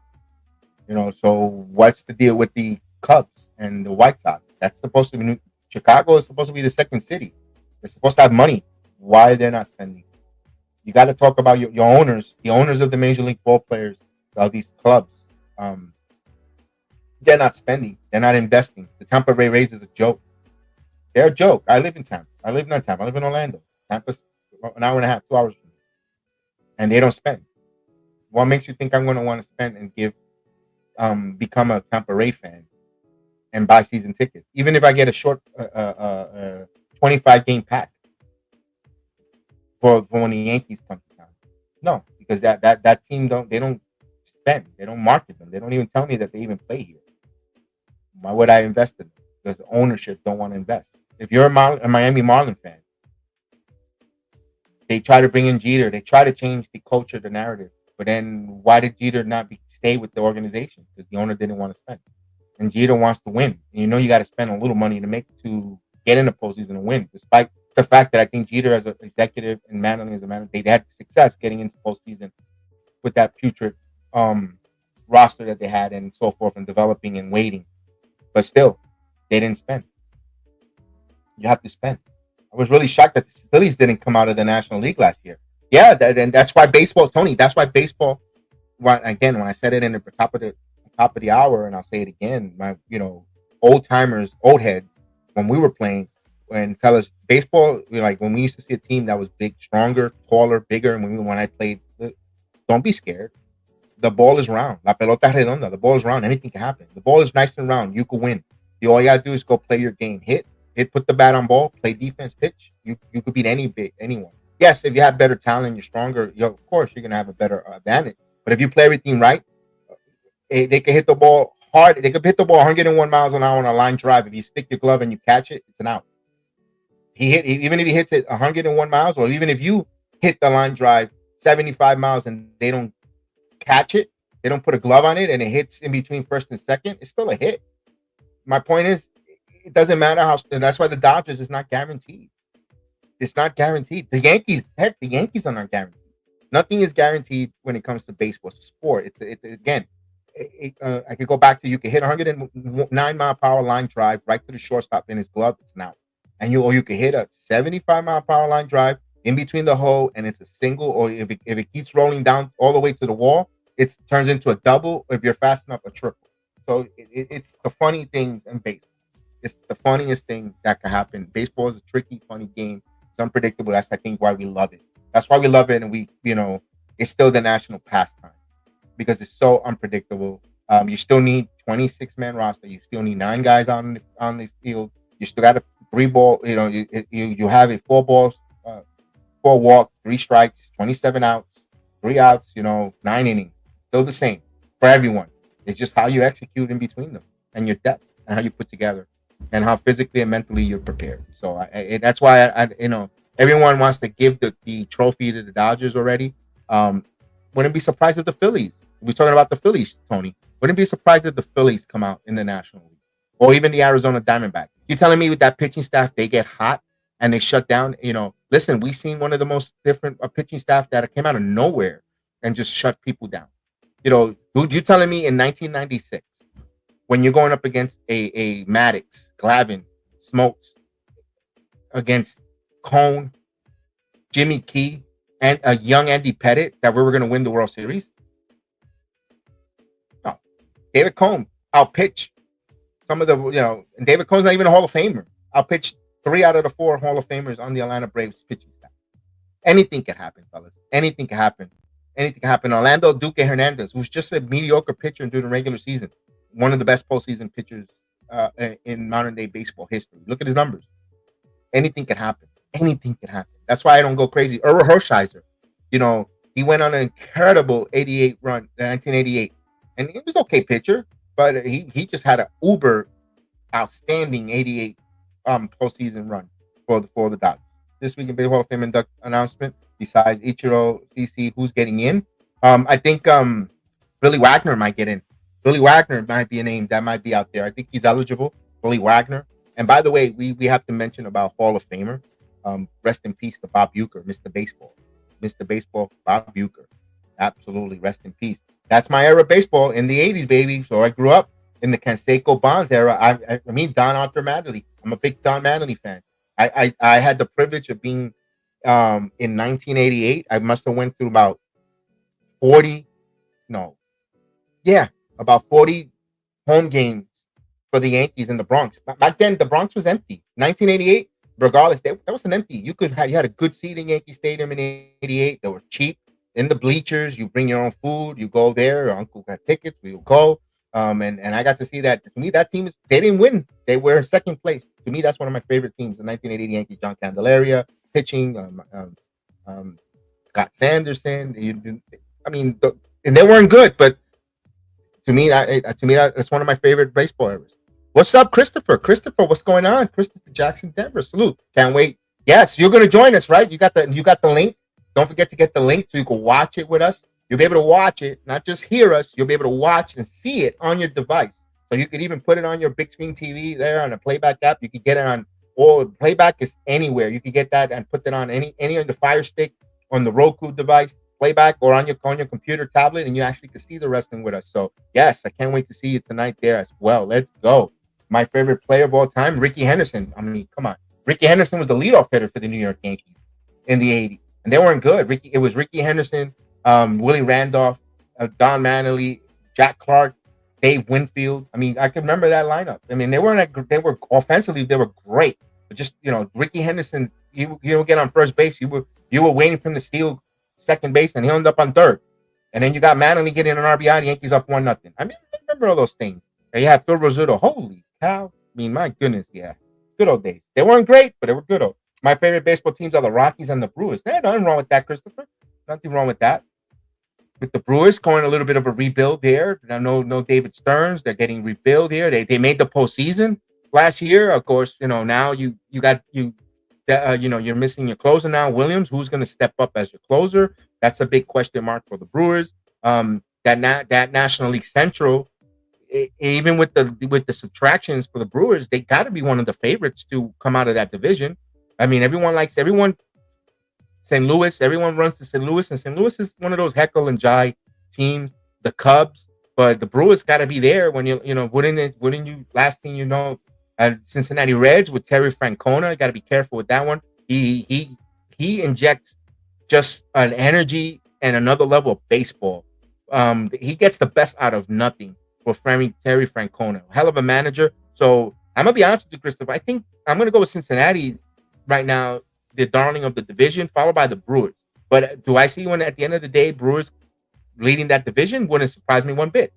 So what's the deal with the Cubs and the White Sox? That's supposed to be Chicago is supposed to be the second city. They're supposed to have money. Why they're not spending? You got to talk about your owners, the owners of the Major League ball players of these clubs. They're not spending. They're not investing. The Tampa Bay Rays is a joke. They're a joke. I live in Tampa. I live in Orlando. Tampa's an hour and a half, 2 hours from me. And they don't spend. What makes you think I'm going to want to spend and become a Tampa Ray fan and buy season tickets, even if I get a short 25 game pack for when the Yankees come to town? No, because that team don't spend, they don't market them, they don't even tell me that they even play here. Why would I invest in them? Because ownership don't want to invest. If you're a Miami Marlin fan, they try to bring in Jeter, they try to change the culture, the narrative. But then why did Jeter not stay with the organization? Because the owner didn't want to spend. And Jeter wants to win. And you got to spend a little money to get in the postseason and win. Despite the fact that I think Jeter as an executive and Manning as a manager, they had success getting into postseason with that putrid roster that they had and so forth, and developing and waiting. But still, they didn't spend. You have to spend. I was really shocked that the Phillies didn't come out of the National League last year. Yeah, and that's why baseball, Tony. That's why baseball. Again, when I said it in the top of the hour, and I'll say it again, my old timers, old heads, when we were playing, and tell us baseball, like when we used to see a team that was big, stronger, taller, bigger, and when I played, don't be scared. The ball is round. La pelota es redonda. The ball is round. Anything can happen. The ball is nice and round. You could win. All you gotta do is go play your game. Hit, put the bat on ball, play defense, pitch. You could beat anyone. Yes, if you have better talent, you're stronger. Of course, you're gonna have a better advantage. But if you play everything right, they can hit the ball hard. They could hit the ball 101 miles an hour on a line drive. If you stick your glove and you catch it, it's an out. even if he hits it 101 miles, or even if you hit the line drive 75 miles and they don't catch it, they don't put a glove on it, and it hits in between first and second, it's still a hit. My point is, it doesn't matter how. And that's why the Dodgers is not guaranteed. It's not guaranteed. The Yankees, heck, the Yankees are not guaranteed. Nothing is guaranteed when it comes to baseball. It's a sport. It's again. I could go back to, you could hit 109-mile-per-hour line drive right to the shortstop in his glove. It's an out. And you could hit a 75-mile-per-hour line drive in between the hole, and it's a single. Or if it keeps rolling down all the way to the wall, it turns into a double. If you're fast enough, a triple. So it's the funny things in baseball. It's the funniest thing that can happen. Baseball is a tricky, funny game. It's unpredictable. That's, I think, why we love it. That's why we love it, and it's still the national pastime because it's so unpredictable. You still need 26-man roster. You still need 9 guys on the field. You still got a 3-ball. You have a 4 balls, 4 walk, 3 strikes, 27 outs, 3 outs. 9 innings. Still the same for everyone. It's just how you execute in between them, and your depth, and how you put together, and how physically and mentally you're prepared. So that's why everyone wants to give the trophy to the Dodgers already. Wouldn't be surprised if the Phillies. We're talking about the Phillies, Tony. Wouldn't be surprised if the Phillies come out in the National League, or even the Arizona Diamondbacks. You're telling me with that pitching staff, they get hot and they shut down? Listen, we've seen one of the most different pitching staff that came out of nowhere and just shut people down. You're telling me in 1996, when you're going up against a Maddox, Glavine, Smokes, against Cone, Jimmy Key, and a young Andy Pettitte, that we were going to win the World Series? No. David Cone, I'll pitch some of the, and David Cone's not even a Hall of Famer. I'll pitch 3 out of the 4 Hall of Famers on the Atlanta Braves pitching staff. Anything can happen, fellas. Anything can happen. Anything can happen. Orlando Duque Hernandez, who's just a mediocre pitcher during the regular season, one of the best postseason pitchers in modern day baseball history. Look at his numbers. Anything can happen. Anything can happen. That's why I don't go crazy. Earl Hershiser, he went on an incredible 88 run, 1988, and he was an okay pitcher, but he just had an uber outstanding 88 postseason run for the Dodgers. This week in Baseball Hall of Fame announcement, besides Ichiro, CC, who's getting in? I think Billy Wagner might get in. Billy Wagner might be a name that might be out there. I think he's eligible. Billy Wagner. And by the way, we have to mention about Hall of Famer. Rest in peace to Bob Uecker, Mr. Baseball. Mr. Baseball, Bob Uecker. Absolutely, rest in peace. That's my era of baseball in the 80s, baby. So I grew up in the Canseco Bonds era. I mean, Don Arthur Mattingly. I'm a big Don Mattingly fan. I had the privilege of being in 1988. I must have went through about 40 home games for the Yankees in the Bronx. Back then, the Bronx was empty. 1988, regardless, that wasn't empty. You had a good seat in Yankee Stadium in 88. They were cheap in the bleachers. You bring your own food. You go there. Your uncle got tickets. We would go. And I got to see that. To me, that team they didn't win. They were in second place. To me, that's one of my favorite teams. The 1980 Yankees. John Candelaria pitching. Scott Sanderson. And they weren't good, but to me, that's one of my favorite baseball eras. What's up, Christopher? Christopher, what's going on? Christopher Jackson, Denver. Salute. Can't wait. Yes, you're going to join us, right? You got the link. Don't forget to get the link so you can watch it with us. You'll be able to watch it, not just hear us. You'll be able to watch and see it on your device. So you could even put it on your big screen TV there on a playback app. You could get it on all playback is anywhere. You could get that and put it on any on the Fire Stick, on the Roku device, playback, or on your computer, tablet, and you actually can see the wrestling with us. So yes, I can't wait to see you tonight there as well. Let's go. My favorite player of all time, Ricky Henderson. I mean, come on. Ricky Henderson was the leadoff hitter for the New York Yankees in the 80s. And they weren't good. It was Ricky Henderson, Willie Randolph, Don Mattingly, Jack Clark, Dave Winfield. I mean, I can remember that lineup. I mean, they were offensively, they were great. But just, Ricky Henderson, you don't get on first base. You were waiting for him to steal second base, and he ended up on third. And then you got Mattingly getting an RBI, the Yankees up 1-0. I mean, I remember all those things. And you had Phil Rizzuto. Holy cow. I mean, my goodness, yeah. Good old days. They weren't great, but they were good old. My favorite baseball teams are the Rockies and the Brewers. There's nothing wrong with that, Christopher. Nothing wrong with that. With the Brewers going a little bit of a rebuild here. No David Stearns. They're getting rebuild here. They made the postseason last year. Of course, now they You're missing your closer now, Williams. Who's going to step up as your closer? That's a big question mark for the Brewers. That National League Central, even with the subtractions for the Brewers, they got to be one of the favorites to come out of that division. I mean, everyone. St. Louis, everyone runs to St. Louis, and St. Louis is one of those heckle and jive teams. The Cubs, but the Brewers got to be there when wouldn't you? Last thing you know, Cincinnati Reds with Terry Francona. Got to be careful with that one. He injects just an energy and another level of baseball. He gets the best out of nothing for Terry Francona. Hell of a manager. So I'm gonna be honest with you, Christopher. I think I'm gonna go with Cincinnati right now, the darling of the division, followed by the Brewers. But do I see when at the end of the day, Brewers leading that division? Wouldn't surprise me one bit.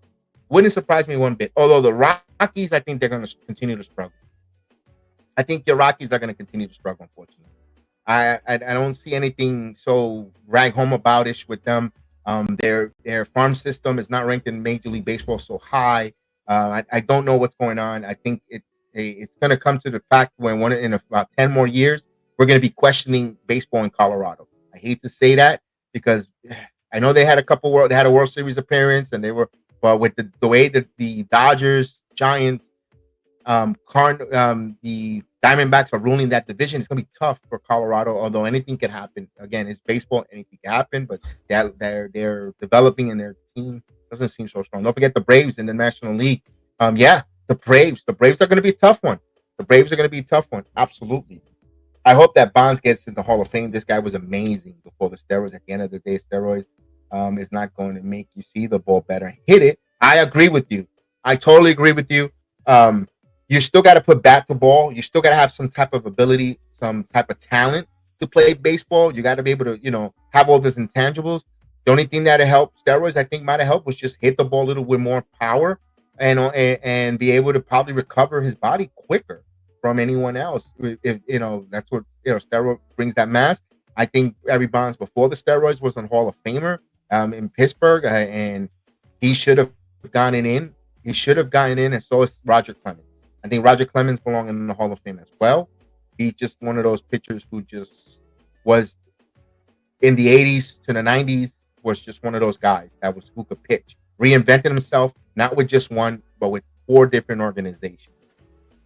Although the Rockies, I think they're going to continue to struggle. I think the Rockies are going to continue to struggle, unfortunately. I don't see anything so rag home about-ish with them. Their farm system is not ranked in Major League Baseball so high. I don't know what's going on. I think it's going to come to the fact when in about 10 more years, we're going to be questioning baseball in Colorado. I hate to say that because I know they had a World Series appearance, and they were, but with the way that the Dodgers, Giants, the Diamondbacks are ruling that division, it's gonna be tough for Colorado. Although anything can happen. Again, it's baseball; anything can happen. But they're developing, and their team doesn't seem so strong. Don't forget the Braves in the National League. The Braves are going to be a tough one. Absolutely. I hope that Bonds gets in the Hall of Fame. This guy was amazing before the steroids. At the end of the day, steroids is not going to make you see the ball better, hit it. I agree with you. I totally agree with you. You still got to put bat to ball. You still got to have some type of ability, some type of talent to play baseball. You got to be able to, have all those intangibles. The only thing that helped steroids, I think, might have helped was just hit the ball a little with more power and be able to probably recover his body quicker from anyone else. If that's what steroid brings, that mass. I think Barry Bonds before the steroids was a Hall of Famer in Pittsburgh, and he should have gotten in. And so is Roger Clemens. I think Roger Clemens belongs in the Hall of Fame as well. He's just one of those pitchers who just was in the 80s to the 90s, was just one of those guys who could pitch, reinvented himself, not with just one, but with 4 different organizations.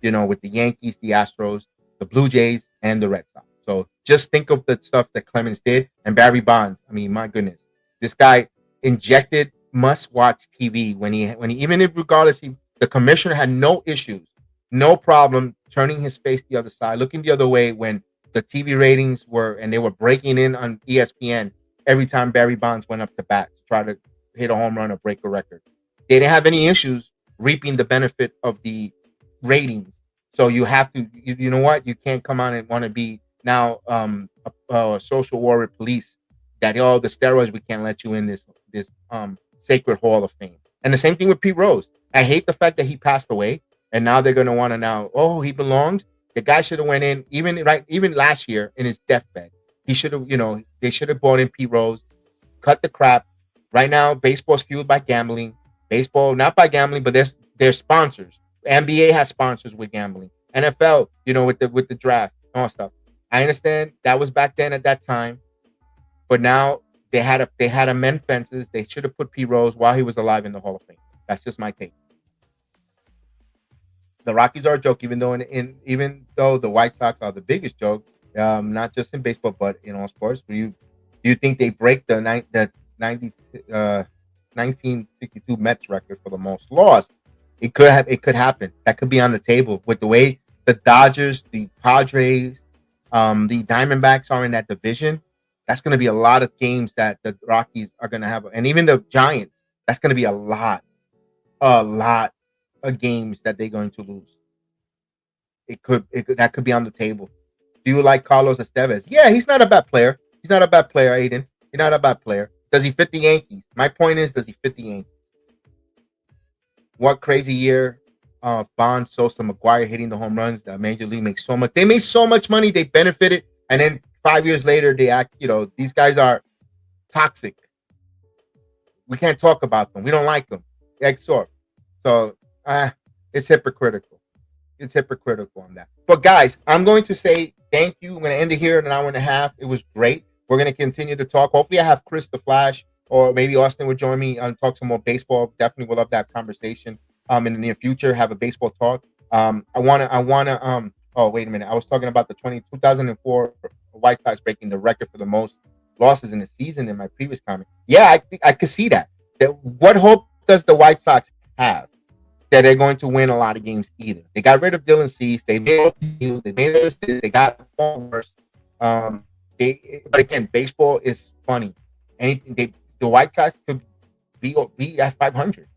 With the Yankees, the Astros, the Blue Jays, and the Red Sox. So just think of the stuff that Clemens did. And Barry Bonds, I mean, my goodness, this guy injected must-watch TV when he even if regardless, the commissioner had no issues, no problem turning his face the other side, looking the other way when the TV ratings they were breaking in on ESPN every time Barry Bonds went up to bat to try to hit a home run or break a record. They didn't have any issues reaping the benefit of the ratings. So you have to, you know what? You can't come on and want to be now a social warrior police that the steroids, we can't let you in this sacred Hall of Fame. And the same thing with Pete Rose. I hate the fact that he passed away, and now they're going to want to he belongs. The guy should have went in even last year in his deathbed. He should have, they should have brought in Pete Rose, cut the crap. Right now, baseball's fueled by gambling. Baseball, not by gambling, but there's sponsors. NBA has sponsors with gambling. NFL, with the draft, all stuff. I understand that was back then at that time, but now they had to mend fences. They should have put Pete Rose while he was alive in the Hall of Fame. That's just my take. The Rockies are a joke, even though the White Sox are the biggest joke, not just in baseball but in all sports. Do you think they break the 1962 Mets record for the most lost? It could happen. That could be on the table with the way the Dodgers, the Padres, the Diamondbacks are in that division. That's going to be a lot of games that the Rockies are going to have, and even the Giants. That's going to be a lot of games that they're going to lose. That could be on the table. Do you like Carlos Estevez? Yeah, he's not a bad player. Aiden. He's not a bad player. Does he fit the Yankees? My point is, does he fit the Yankees? What crazy year? Bond, Sosa, McGuire hitting the home runs. The Major League makes so much. They made so much money. They benefited, and then 5 years later, they act. These guys are toxic. We can't talk about them. We don't like them. So it's hypocritical. It's hypocritical on that. But guys, I'm going to say thank you. I'm going to end it here in an hour and a half. It was great. We're going to continue to talk. Hopefully, I have Chris the Flash or maybe Austin would join me and talk some more baseball. Definitely would love that conversation in the near future. Have a baseball talk. Oh, wait a minute. I was talking about the 2004 White Sox breaking the record for the most losses in a season in my previous comment. Yeah, I think I could see that. What hope does the White Sox have that they're going to win a lot of games either? They got rid of Dylan Cease. They made deals. They made it. They got worse. But again, baseball is funny. Anything the White Sox could be at 500.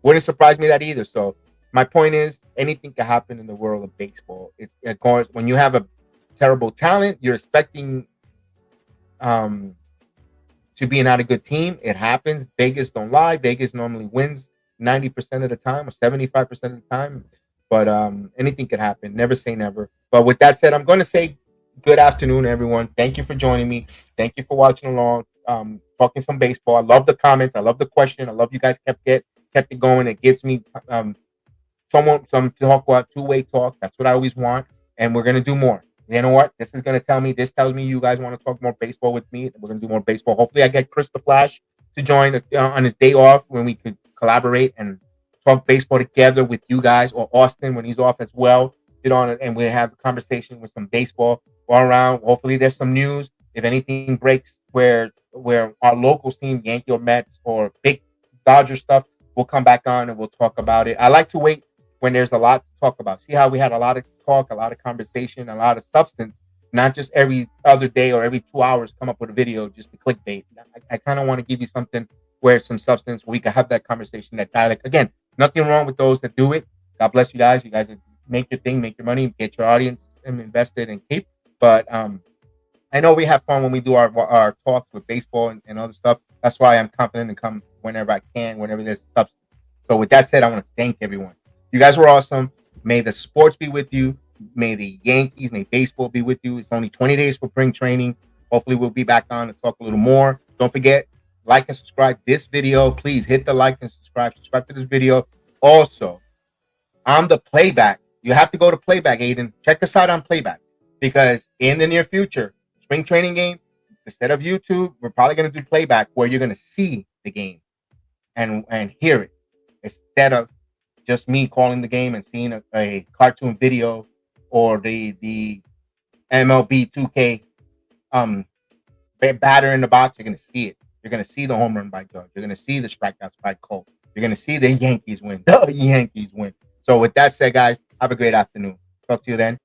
Wouldn't surprise me that either. So my point is, anything can happen in the world of baseball. It goes when you have a terrible talent, you're expecting to be not a good team. It happens. Vegas don't lie. Vegas normally wins 90% of the time or 75% of the time. But anything could happen. Never say never. But with that said, I'm going to say good afternoon, everyone. Thank you for joining me. Thank you for watching along. Talking some baseball. I love the comments. I love the question. I love you guys kept it going. It gives me some talk about two-way talk. That's what I always want. And we're going to do more. You know what? This tells me you guys want to talk more baseball with me. We're going to do more baseball. Hopefully I get Chris the Flash to join on his day off when we could collaborate and talk baseball together with you guys, or Austin when he's off as well. Get on it and we have a conversation with some baseball all around. Hopefully there's some news. If anything breaks where our local team, Yankee or Mets or big Dodger stuff, we'll come back on and we'll talk about it. I like to wait when there's a lot to talk about. See how we had a lot of talk, a lot of conversation, a lot of substance, not just every other day or every 2 hours come up with a video just to clickbait. I kind of want to give you something where some substance, where we can have that conversation, that dialect. Again, nothing wrong with those that do it. God bless you guys. You guys make your thing, make your money, get your audience invested and keep. But I know we have fun when we do our talks with baseball and other stuff. That's why I'm confident to come whenever I can, whenever there's substance. So with that said, I want to thank everyone. You guys were awesome. May the sports be with you. May the Yankees, may baseball be with you. It's only 20 days for spring training. Hopefully we'll be back on to talk a little more. Don't forget, like and subscribe this video. Please hit the like and subscribe. Subscribe to this video. Also, on the playback, you have to go to playback, Aiden. Check us out on playback, because in the near future, spring training game, instead of YouTube, we're probably going to do playback where you're going to see the game and hear it instead of just me calling the game and seeing a cartoon video or the MLB 2K batter in the box. You're going to see it. You're going to see the home run by Judge. You're going to see the strikeouts by Cole. You're going to see the Yankees win. The Yankees win. So with that said, guys, have a great afternoon. Talk to you then.